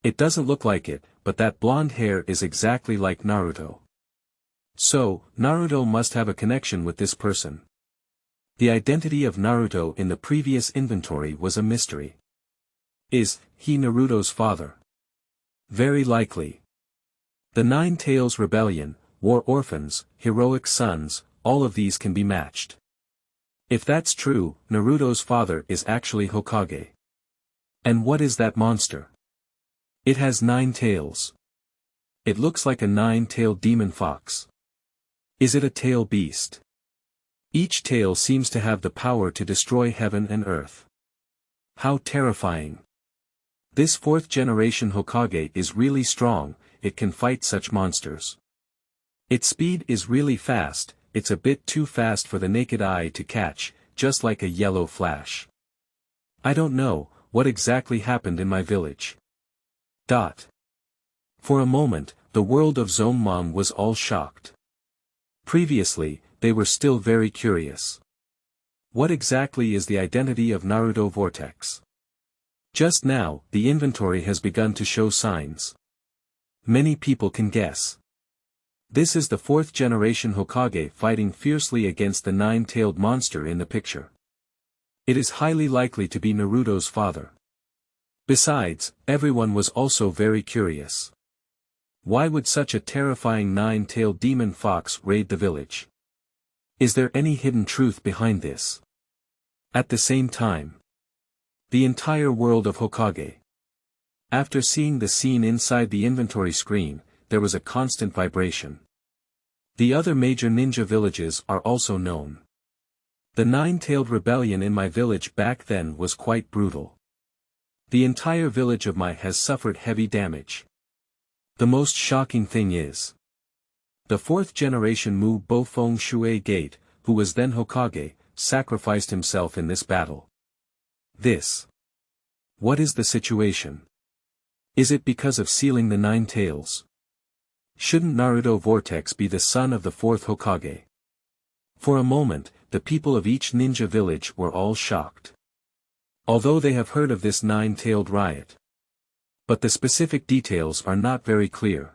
It doesn't look like it, but that blonde hair is exactly like Naruto. So, Naruto must have a connection with this person. The identity of Naruto in the previous inventory was a mystery. Is he Naruto's father? Very likely. The 9 Tails Rebellion, War Orphans, Heroic Sons, all of these can be matched. If that's true, Naruto's father is actually Hokage. And what is that monster? It has 9 tails. It looks like a 9-tailed demon fox. Is it a tail beast? Each tail seems to have the power to destroy heaven and earth. How terrifying. This 4th generation Hokage is really strong, it can fight such monsters. Its speed is really fast, it's a bit too fast for the naked eye to catch, just like a yellow flash. I don't know, what exactly happened in my village. For a moment, the world of Zhongmang was all shocked. Previously, they were still very curious. What exactly is the identity of Naruto Vortex? Just now, the inventory has begun to show signs. Many people can guess. This is the 4th generation Hokage fighting fiercely against the 9-tailed monster in the picture. It is highly likely to be Naruto's father. Besides, everyone was also very curious. Why would such a terrifying 9-tailed demon fox raid the village? Is there any hidden truth behind this? At the same time, the entire world of Hokage. After seeing the scene inside the inventory screen, there was a constant vibration. The other major ninja villages are also known. The 9-tailed rebellion in my village back then was quite brutal. The entire village of my has suffered heavy damage. The most shocking thing is, the 4th generation Mu Bo Feng Shui Gate, who was then Hokage, sacrificed himself in this battle. What is the situation? Is it because of sealing the 9 tails? Shouldn't Naruto Vortex be the son of the 4th Hokage? For a moment, the people of each ninja village were all shocked. Although they have heard of this 9-tailed riot. But the specific details are not very clear.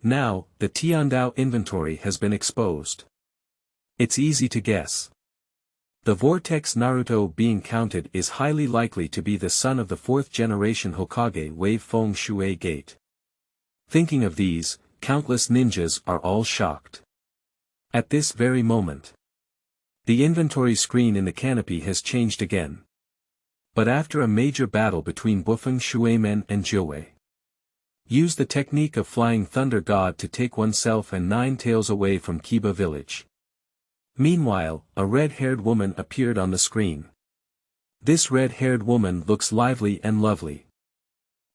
Now, the Tiandao inventory has been exposed. It's easy to guess. The Vortex Naruto being counted is highly likely to be the son of the 4th generation Hokage Wave Feng Shui Gate. Thinking of these, countless ninjas are all shocked. At this very moment, the inventory screen in the canopy has changed again. But after a major battle between Bufeng Shuimen and Jiuwei, use the technique of Flying Thunder God to take oneself and 9 tails away from Kiba village. Meanwhile, a red-haired woman appeared on the screen. This red-haired woman looks lively and lovely.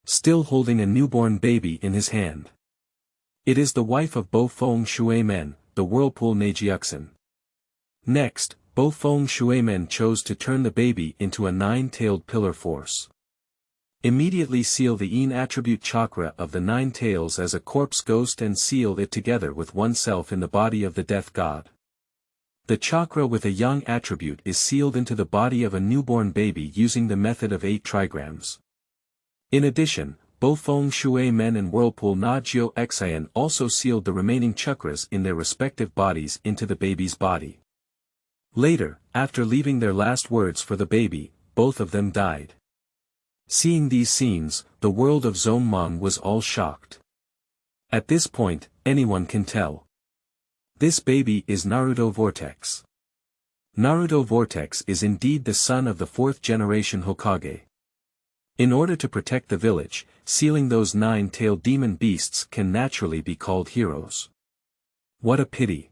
Still holding a newborn baby in his hand. It is the wife of Bo Feng Shuimen, the whirlpool Nejiuxin. Next, Bo Feng Shuimen chose to turn the baby into a 9-tailed pillar force. Immediately seal the Yin attribute chakra of the 9 tails as a corpse ghost and seal it together with oneself in the body of the death god. The chakra with a yang attribute is sealed into the body of a newborn baby using the method of 8 trigrams. In addition, Bo Feng Shui Men and Whirlpool Na Jiu Xian also sealed the remaining chakras in their respective bodies into the baby's body. Later, after leaving their last words for the baby, both of them died. Seeing these scenes, the world of Zhongmang was all shocked. At this point, anyone can tell. This baby is Naruto Vortex. Naruto Vortex is indeed the son of the 4th generation Hokage. In order to protect the village, sealing those 9-tailed demon beasts can naturally be called heroes. What a pity.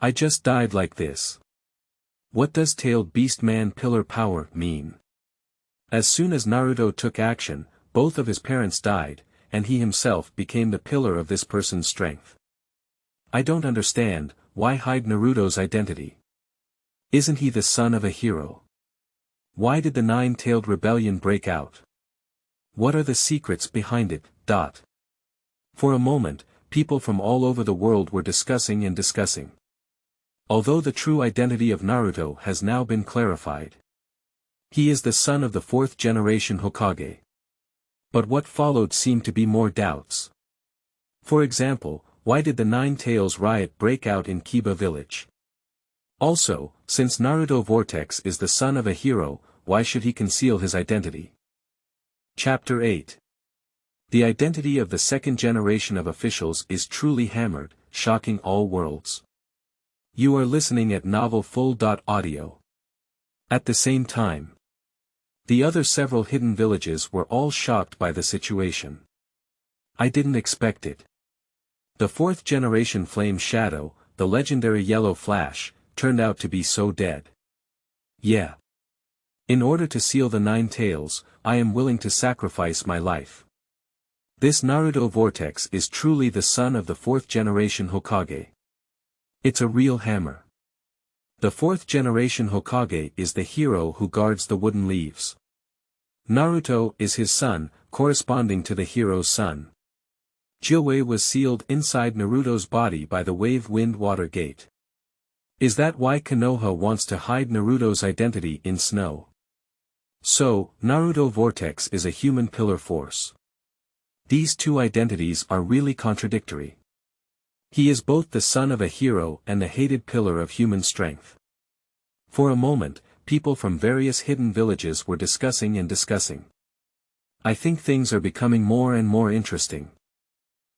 I just died like this. What does tailed beast man pillar power mean? As soon as Naruto took action, both of his parents died, and he himself became the pillar of this person's strength. I don't understand, why hide Naruto's identity? Isn't he the son of a hero? Why did the 9-tailed rebellion break out? What are the secrets behind it? For a moment, people from all over the world were discussing. Although the true identity of Naruto has now been clarified. He is the son of the 4th generation Hokage. But what followed seemed to be more doubts. For example, why did the 9 tails riot break out in Kiba village? Also, since Naruto Vortex is the son of a hero, why should he conceal his identity? Chapter 8. The identity of the 2nd generation of officials is truly hammered, shocking all worlds. You are listening at novel.Audio. At the same time, the other several hidden villages were all shocked by the situation. I didn't expect it. The 4th generation Flame Shadow, the legendary Yellow Flash, turned out to be so dead. Yeah. In order to seal the 9 tails, I am willing to sacrifice my life. This Naruto Vortex is truly the son of the 4th generation Hokage. It's a real hammer. The 4th generation Hokage is the hero who guards the wooden leaves. Naruto is his son, corresponding to the hero's son. Jiwei was sealed inside Naruto's body by the wave-wind-water gate. Is that why Konoha wants to hide Naruto's identity in snow? So, Naruto Vortex is a human pillar force. These two identities are really contradictory. He is both the son of a hero and the hated pillar of human strength. For a moment, people from various hidden villages were discussing. I think things are becoming more and more interesting.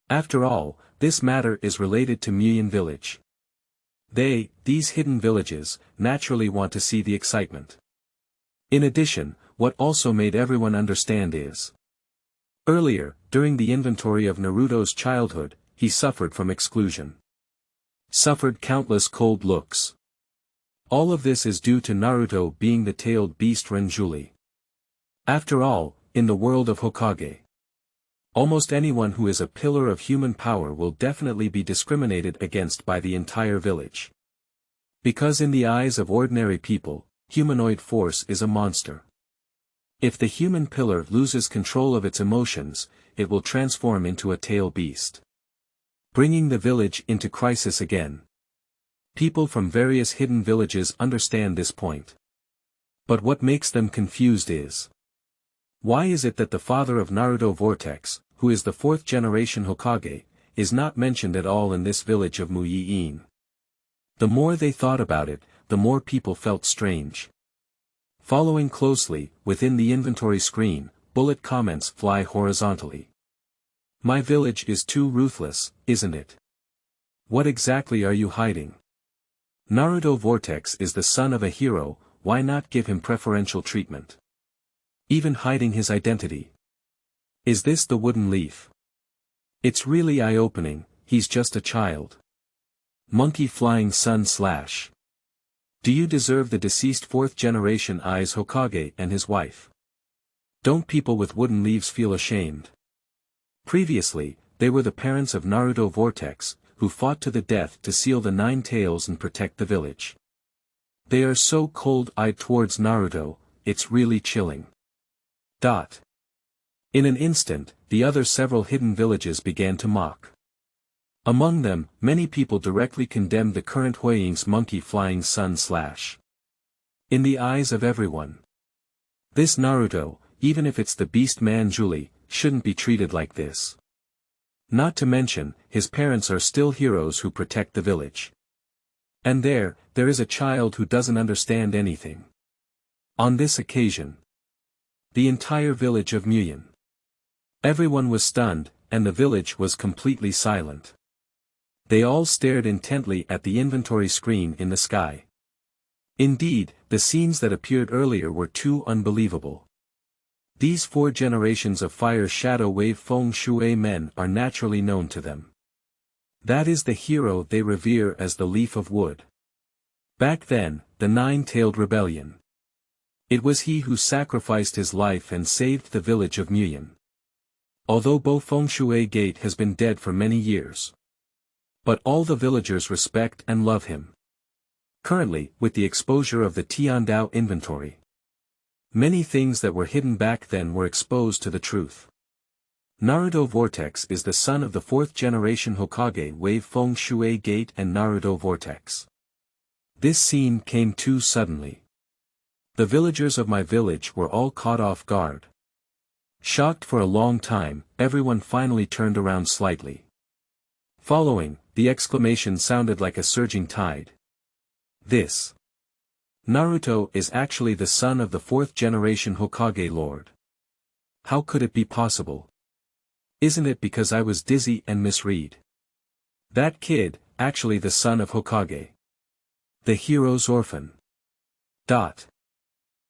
After all, this matter is related to Muyin village. These hidden villages, naturally want to see the excitement. In addition, what also made everyone understand is, earlier, during the inventory of Naruto's childhood, he suffered from exclusion. Suffered countless cold looks. All of this is due to Naruto being the tailed beast Renjuli. After all, in the world of Hokage, almost anyone who is a pillar of human power will definitely be discriminated against by the entire village. Because in the eyes of ordinary people, humanoid force is a monster. If the human pillar loses control of its emotions, it will transform into a tail beast, bringing the village into crisis again. People from various hidden villages understand this point. But what makes them confused is, why is it that the father of Naruto Vortex, who is the 4th generation Hokage, is not mentioned at all in this village of Muyin? The more they thought about it, the more people felt strange. Following closely, within the inventory screen, bullet comments fly horizontally. My village is too ruthless, isn't it? What exactly are you hiding? Naruto Vortex is the son of a hero, why not give him preferential treatment? Even hiding his identity. Is this the wooden leaf? It's really eye-opening, he's just a child. Monkey flying sun slash. Do you deserve the deceased 4th generation Ai's Hokage and his wife? Don't people with wooden leaves feel ashamed? Previously, they were the parents of Naruto Vortex, who fought to the death to seal the 9 tails and protect the village. They are so cold-eyed towards Naruto, it's really chilling. In an instant, the other several hidden villages began to mock. Among them, many people directly condemned the current Huiying's monkey flying sun slash. In the eyes of everyone, this Naruto, even if it's the beast man Julie, shouldn't be treated like this. Not to mention, his parents are still heroes who protect the village. And there is a child who doesn't understand anything. On this occasion, the entire village of Muyin. Everyone was stunned, and the village was completely silent. They all stared intently at the inventory screen in the sky. Indeed, the scenes that appeared earlier were too unbelievable. These 4 generations of fire shadow wave feng shui men are naturally known to them. That is the hero they revere as the leaf of wood. Back then, the 9-tailed rebellion. It was he who sacrificed his life and saved the village of Muyin. Although Bo Feng Shui Gate has been dead for many years. But all the villagers respect and love him. Currently, with the exposure of the Tiandao inventory, many things that were hidden back then were exposed to the truth. Naruto Vortex is the son of the 4th generation Hokage Wave Feng Shui Gate and Naruto Vortex. This scene came too suddenly. The villagers of my village were all caught off guard. Shocked for a long time, everyone finally turned around slightly. Following, the exclamation sounded like a surging tide. This Naruto is actually the son of the 4th generation Hokage Lord. How could it be possible? Isn't it because I was dizzy and misread? That kid, actually the son of Hokage. The hero's orphan.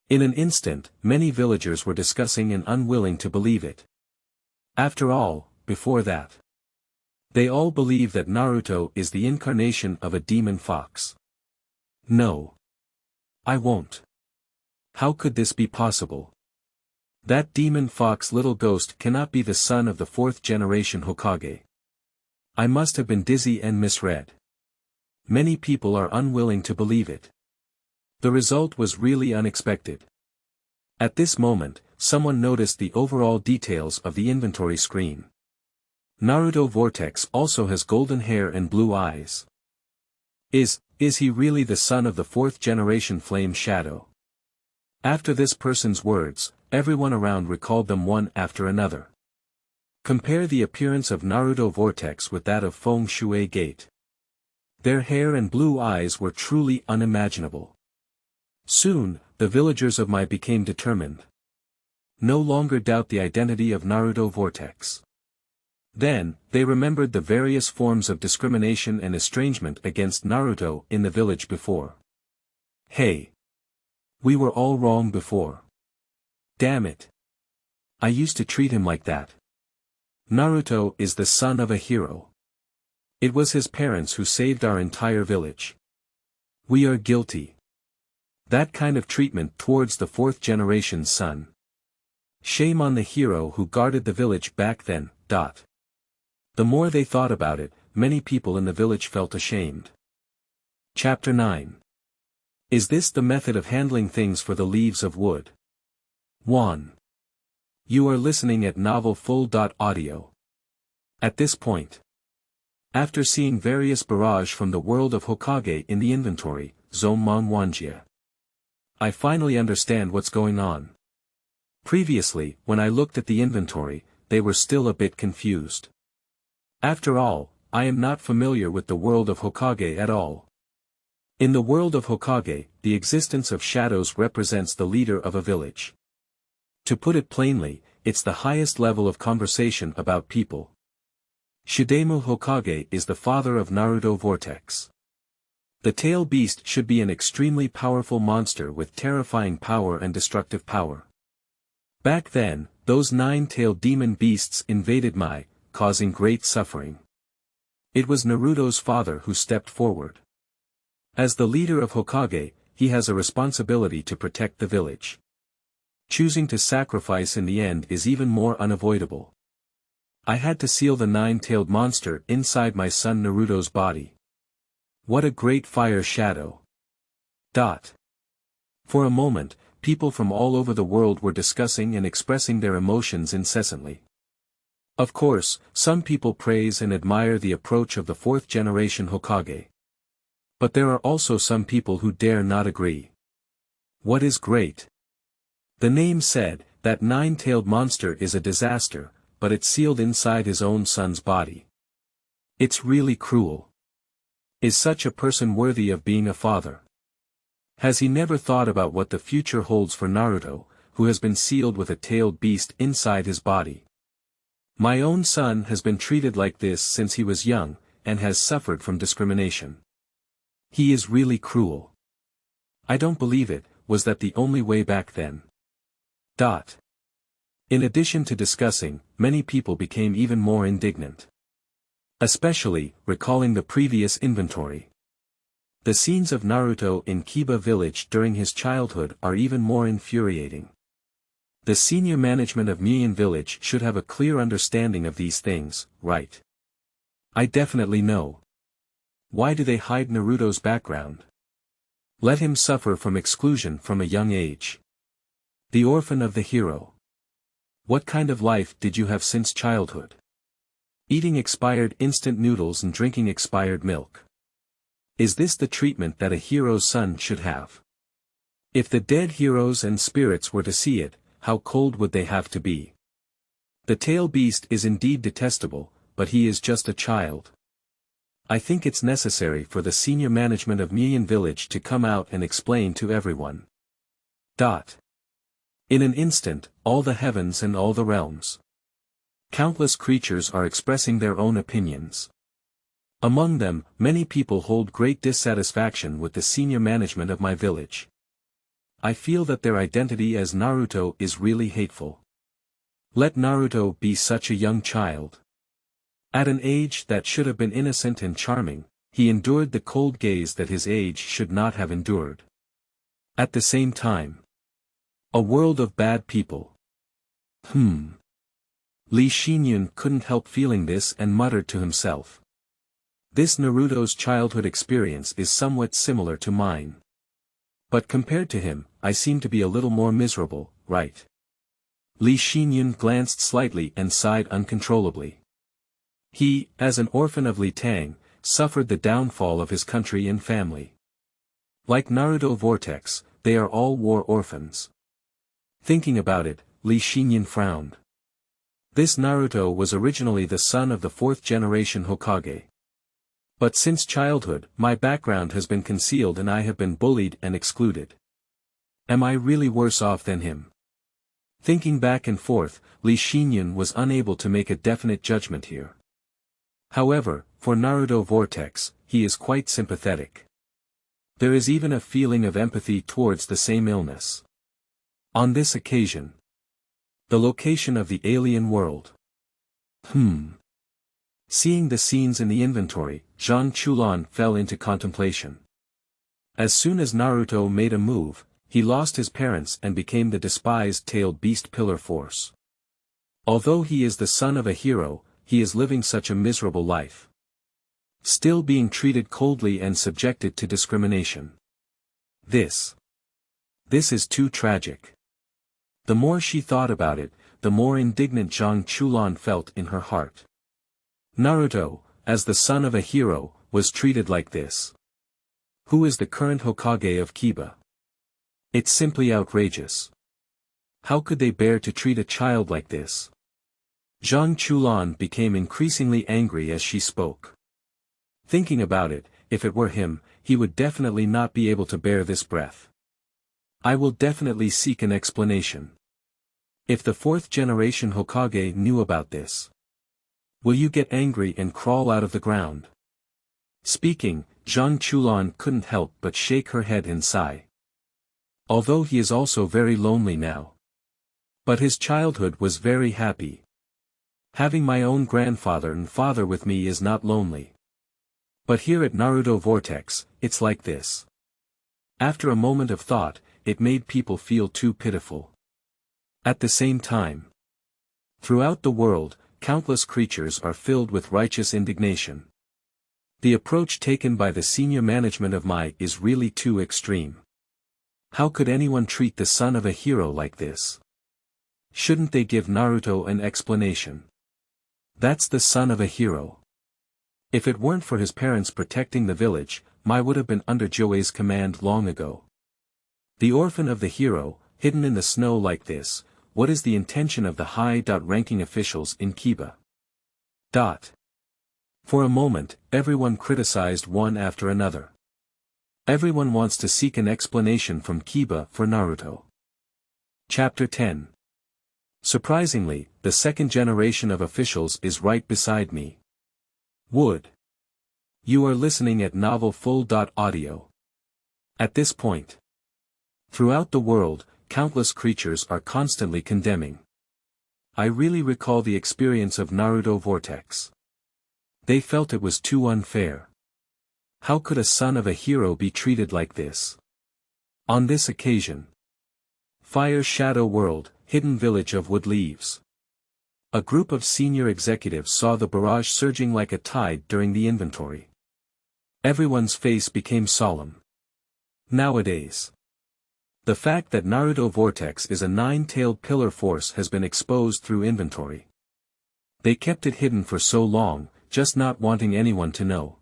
In an instant, many villagers were discussing and unwilling to believe it. After all, before that, they all believe that Naruto is the incarnation of a demon fox. No. I won't. How could this be possible? That demon fox little ghost cannot be the son of the 4th generation Hokage. I must have been dizzy and misread. Many people are unwilling to believe it. The result was really unexpected. At this moment, someone noticed the overall details of the inventory screen. Naruto Vortex also has golden hair and blue eyes. Is he really the son of the 4th generation Flame Shadow? After this person's words, everyone around recalled them one after another. Compare the appearance of Naruto Vortex with that of Feng Shui Gate. Their hair and blue eyes were truly unimaginable. Soon, the villagers of Mai became determined. No longer doubt the identity of Naruto Vortex. Then, they remembered the various forms of discrimination and estrangement against Naruto in the village before. Hey! We were all wrong before. Damn it! I used to treat him like that. Naruto is the son of a hero. It was his parents who saved our entire village. We are guilty. That kind of treatment towards the 4th generation's son. Shame on the hero who guarded the village back then. The more they thought about it, many people in the village felt ashamed. Chapter 9. Is this the method of handling things for the leaves of wood? 1. You are listening at novel.Audio. At this point, after seeing various barrage from the world of Hokage in the inventory, Zomon Wanjia, I finally understand what's going on. Previously, when I looked at the inventory, they were still a bit confused. After all, I am not familiar with the world of Hokage at all. In the world of Hokage, the existence of shadows represents the leader of a village. To put it plainly, it's the highest level of conversation about people. Shidemu Hokage is the father of Naruto Vortex. The tail beast should be an extremely powerful monster with terrifying power and destructive power. Back then, those 9-tailed demon beasts invaded Mai, causing great suffering. It was Naruto's father who stepped forward. As the leader of Hokage, he has a responsibility to protect the village. Choosing to sacrifice in the end is even more unavoidable. I had to seal the 9-tailed monster inside my son Naruto's body. What a great fire shadow. For a moment, people from all over the world were discussing and expressing their emotions incessantly. Of course, some people praise and admire the approach of the fourth-generation Hokage. But there are also some people who dare not agree. What is great? The name said, that nine-tailed monster is a disaster, but it's sealed inside his own son's body. It's really cruel. Is such a person worthy of being a father? Has he never thought about what the future holds for Naruto, who has been sealed with a tailed beast inside his body? My own son has been treated like this since he was young, and has suffered from discrimination. He is really cruel. I don't believe it. Was that the only way back then? In addition to discussing, many people became even more indignant. Especially, recalling the previous inventory. The scenes of Naruto in Kiba village during his childhood are even more infuriating. The senior management of Mian village should have a clear understanding of these things, right? I definitely know. Why do they hide Naruto's background? Let him suffer from exclusion from a young age. The orphan of the hero. What kind of life did you have since childhood? Eating expired instant noodles and drinking expired milk. Is this the treatment that a hero's son should have? If the dead heroes and spirits were to see it, how cold would they have to be? The tail beast is indeed detestable, but he is just a child. I think it's necessary for the senior management of Mian village to come out and explain to everyone. In an instant, all the heavens and all the realms. Countless creatures are expressing their own opinions. Among them, many people hold great dissatisfaction with the senior management of my village. I feel that their identity as Naruto is really hateful. Let Naruto be such a young child. At an age that should have been innocent and charming, he endured the cold gaze that his age should not have endured. At the same time, a world of bad people. Li Xinyun couldn't help feeling this and muttered to himself. This Naruto's childhood experience is somewhat similar to mine. But compared to him, I seem to be a little more miserable, right? Li Xinyun glanced slightly and sighed uncontrollably. He, as an orphan of Li Tang, suffered the downfall of his country and family. Like Naruto Vortex, they are all war orphans. Thinking about it, Li Xinyun frowned. This Naruto was originally the son of the fourth-generation Hokage. But since childhood, my background has been concealed and I have been bullied and excluded. Am I really worse off than him? Thinking back and forth, Li Xinyun was unable to make a definite judgment here. However, for Naruto Vortex, he is quite sympathetic. There is even a feeling of empathy towards the same illness. On this occasion, the location of the alien world. Seeing the scenes in the inventory, Zhang Chulan fell into contemplation. As soon as Naruto made a move, he lost his parents and became the despised tailed beast pillar force. Although he is the son of a hero, he is living such a miserable life. Still being treated coldly and subjected to discrimination. This is too tragic. The more she thought about it, the more indignant Zhang Chulan felt in her heart. Naruto, as the son of a hero, was treated like this. Who is the current Hokage of Kiba? It's simply outrageous. How could they bear to treat a child like this? Zhang Chulan became increasingly angry as she spoke. Thinking about it, if it were him, he would definitely not be able to bear this breath. I will definitely seek an explanation. If the fourth-generation Hokage knew about this, will you get angry and crawl out of the ground? Speaking, Zhang Chulan couldn't help but shake her head and sigh. Although he is also very lonely now. But his childhood was very happy. Having my own grandfather and father with me is not lonely. But here at Naruto Vortex, it's like this. After a moment of thought, it made people feel too pitiful. At the same time, throughout the world, countless creatures are filled with righteous indignation. The approach taken by the senior management of Mai is really too extreme. How could anyone treat the son of a hero like this? Shouldn't they give Naruto an explanation? That's the son of a hero. If it weren't for his parents protecting the village, Mai would have been under Joei's command long ago. The orphan of the hero, hidden in the snow like this, what is the intention of the high-ranking officials in Kiba? For a moment, everyone criticized one after another. Everyone wants to seek an explanation from Kiba for Naruto. Chapter 10. Surprisingly, the second generation of officials is right beside me. Wood. You are listening at novel.Audio. At this point, throughout the world, countless creatures are constantly condemning. I really recall the experience of Naruto Vortex. They felt it was too unfair. How could a son of a hero be treated like this? On this occasion, Fire Shadow World, hidden village of wood leaves. A group of senior executives saw the barrage surging like a tide during the inventory. Everyone's face became solemn. Nowadays, the fact that Naruto Vortex is a nine-tailed pillar force has been exposed through inventory. They kept it hidden for so long, just not wanting anyone to know.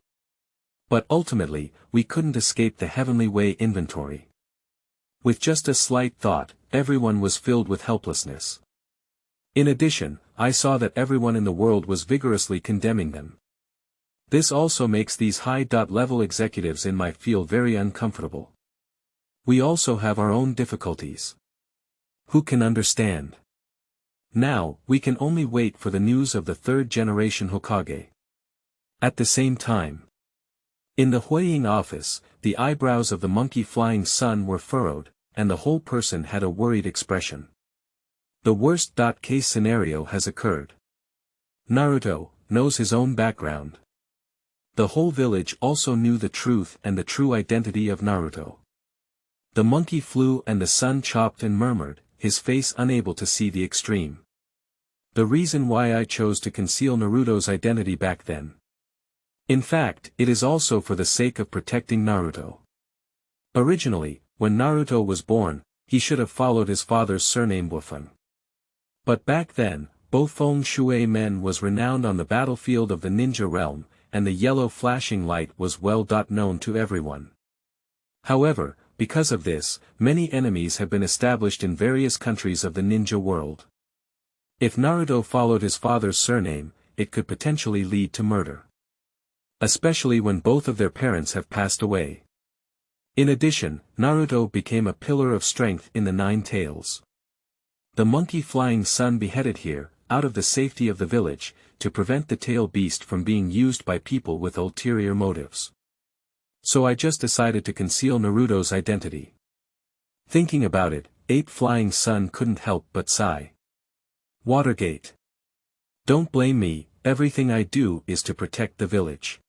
But ultimately, we couldn't escape the Heavenly Way inventory. With just a slight thought, everyone was filled with helplessness. In addition, I saw that everyone in the world was vigorously condemning them. This also makes these high-level executives in my feel very uncomfortable. We also have our own difficulties. Who can understand? Now, we can only wait for the news of the third generation Hokage. At the same time, in the Huiying office, the eyebrows of the monkey flying sun were furrowed, and the whole person had a worried expression. The worst-case scenario has occurred. Naruto knows his own background. The whole village also knew the truth and the true identity of Naruto. The monkey flew and the sun chopped and murmured, his face unable to see the extreme. The reason why I chose to conceal Naruto's identity back then. In fact, it is also for the sake of protecting Naruto. Originally, when Naruto was born, he should have followed his father's surname Wufeng. But back then, Bofeng Shui Men was renowned on the battlefield of the ninja realm, and the yellow flashing light was well known to everyone. However, because of this, many enemies have been established in various countries of the ninja world. If Naruto followed his father's surname, it could potentially lead to murder. Especially when both of their parents have passed away. In addition, Naruto became a pillar of strength in the Nine Tails. The monkey flying sun beheaded here, out of the safety of the village, to prevent the tail beast from being used by people with ulterior motives. So I just decided to conceal Naruto's identity. Thinking about it, Ape Flying Sun couldn't help but sigh. Watergate. Don't blame me, everything I do is to protect the village.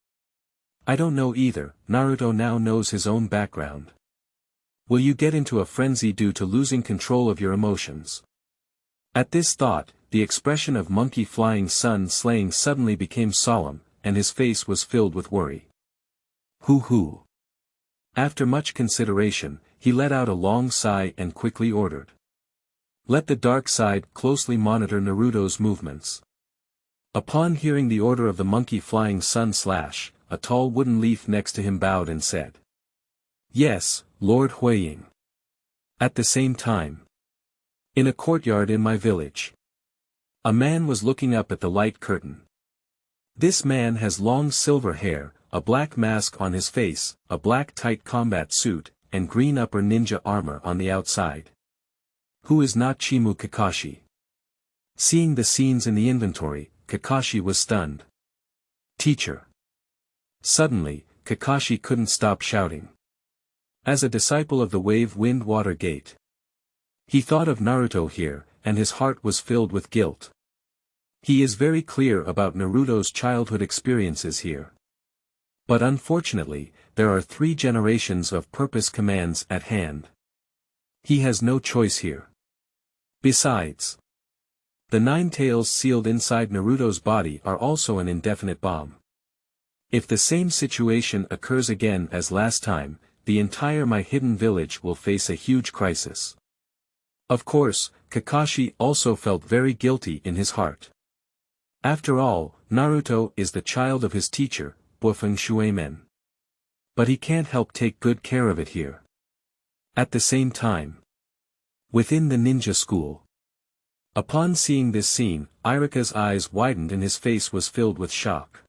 I don't know either, Naruto now knows his own background. Will you get into a frenzy due to losing control of your emotions? At this thought, the expression of monkey flying sun slaying suddenly became solemn, and his face was filled with worry. Hoo. After much consideration, he let out a long sigh and quickly ordered. Let the dark side closely monitor Naruto's movements. Upon hearing the order of the monkey flying sun slash, a tall wooden leaf next to him bowed and said. Yes, Lord Huiying. At the same time, in a courtyard in my village, a man was looking up at the light curtain. This man has long silver hair, a black mask on his face, a black tight combat suit, and green upper ninja armor on the outside. Who is not Chimu Kakashi? Seeing the scenes in the inventory, Kakashi was stunned. Teacher. Suddenly, Kakashi couldn't stop shouting. As a disciple of the Wave Wind Water Gate, he thought of Naruto here, and his heart was filled with guilt. He is very clear about Naruto's childhood experiences here. But unfortunately, there are 3 generations of purpose commands at hand. He has no choice here. Besides, the 9 tails sealed inside Naruto's body are also an indefinite bomb. If the same situation occurs again as last time, the entire My Hidden Village will face a huge crisis. Of course, Kakashi also felt very guilty in his heart. After all, Naruto is the child of his teacher, Bufeng Shuemen. But he can't help take good care of it here. At the same time, within the ninja school. Upon seeing this scene, Irika's eyes widened and his face was filled with shock.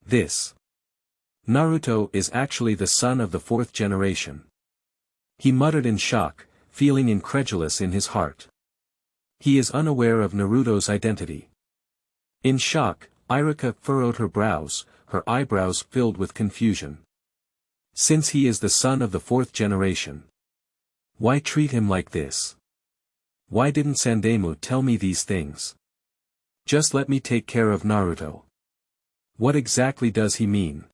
This Naruto is actually the son of the fourth generation. He muttered in shock, feeling incredulous in his heart. He is unaware of Naruto's identity. In shock, Irika furrowed her brows, her eyebrows filled with confusion. Since he is the son of the fourth generation, why treat him like this? Why didn't Sandemu tell me these things? Just let me take care of Naruto. What exactly does he mean?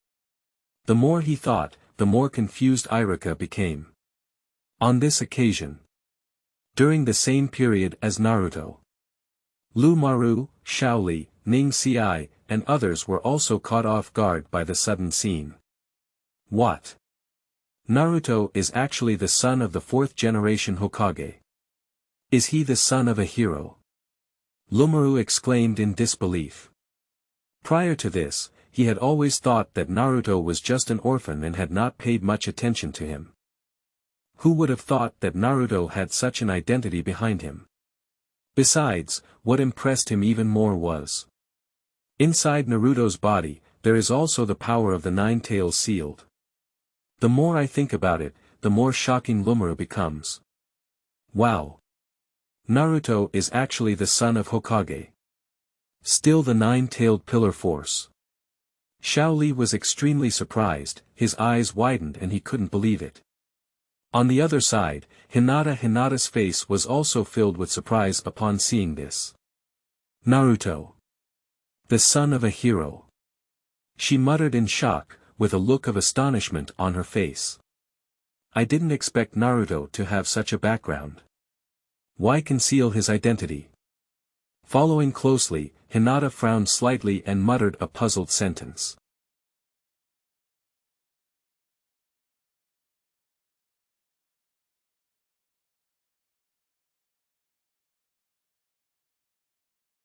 The more he thought, the more confused Irika became. On this occasion, during the same period as Naruto, Lu Maru, Shaoli, Ning Xiai, and others were also caught off guard by the sudden scene. What? Naruto is actually the son of the fourth generation Hokage. Is he the son of a hero? Lumaru exclaimed in disbelief. Prior to this, he had always thought that Naruto was just an orphan and had not paid much attention to him. Who would have thought that Naruto had such an identity behind him? Besides, what impressed him even more was, inside Naruto's body, there is also the power of the nine tails sealed. The more I think about it, the more shocking Lumaru becomes. Wow! Naruto is actually the son of Hokage. Still the nine-tailed pillar force. Shaoli was extremely surprised, his eyes widened and he couldn't believe it. On the other side, Hinata's face was also filled with surprise upon seeing this. Naruto, the son of a hero. She muttered in shock, with a look of astonishment on her face. I didn't expect Naruto to have such a background. Why conceal his identity? Following closely, Hinata frowned slightly and muttered a puzzled sentence.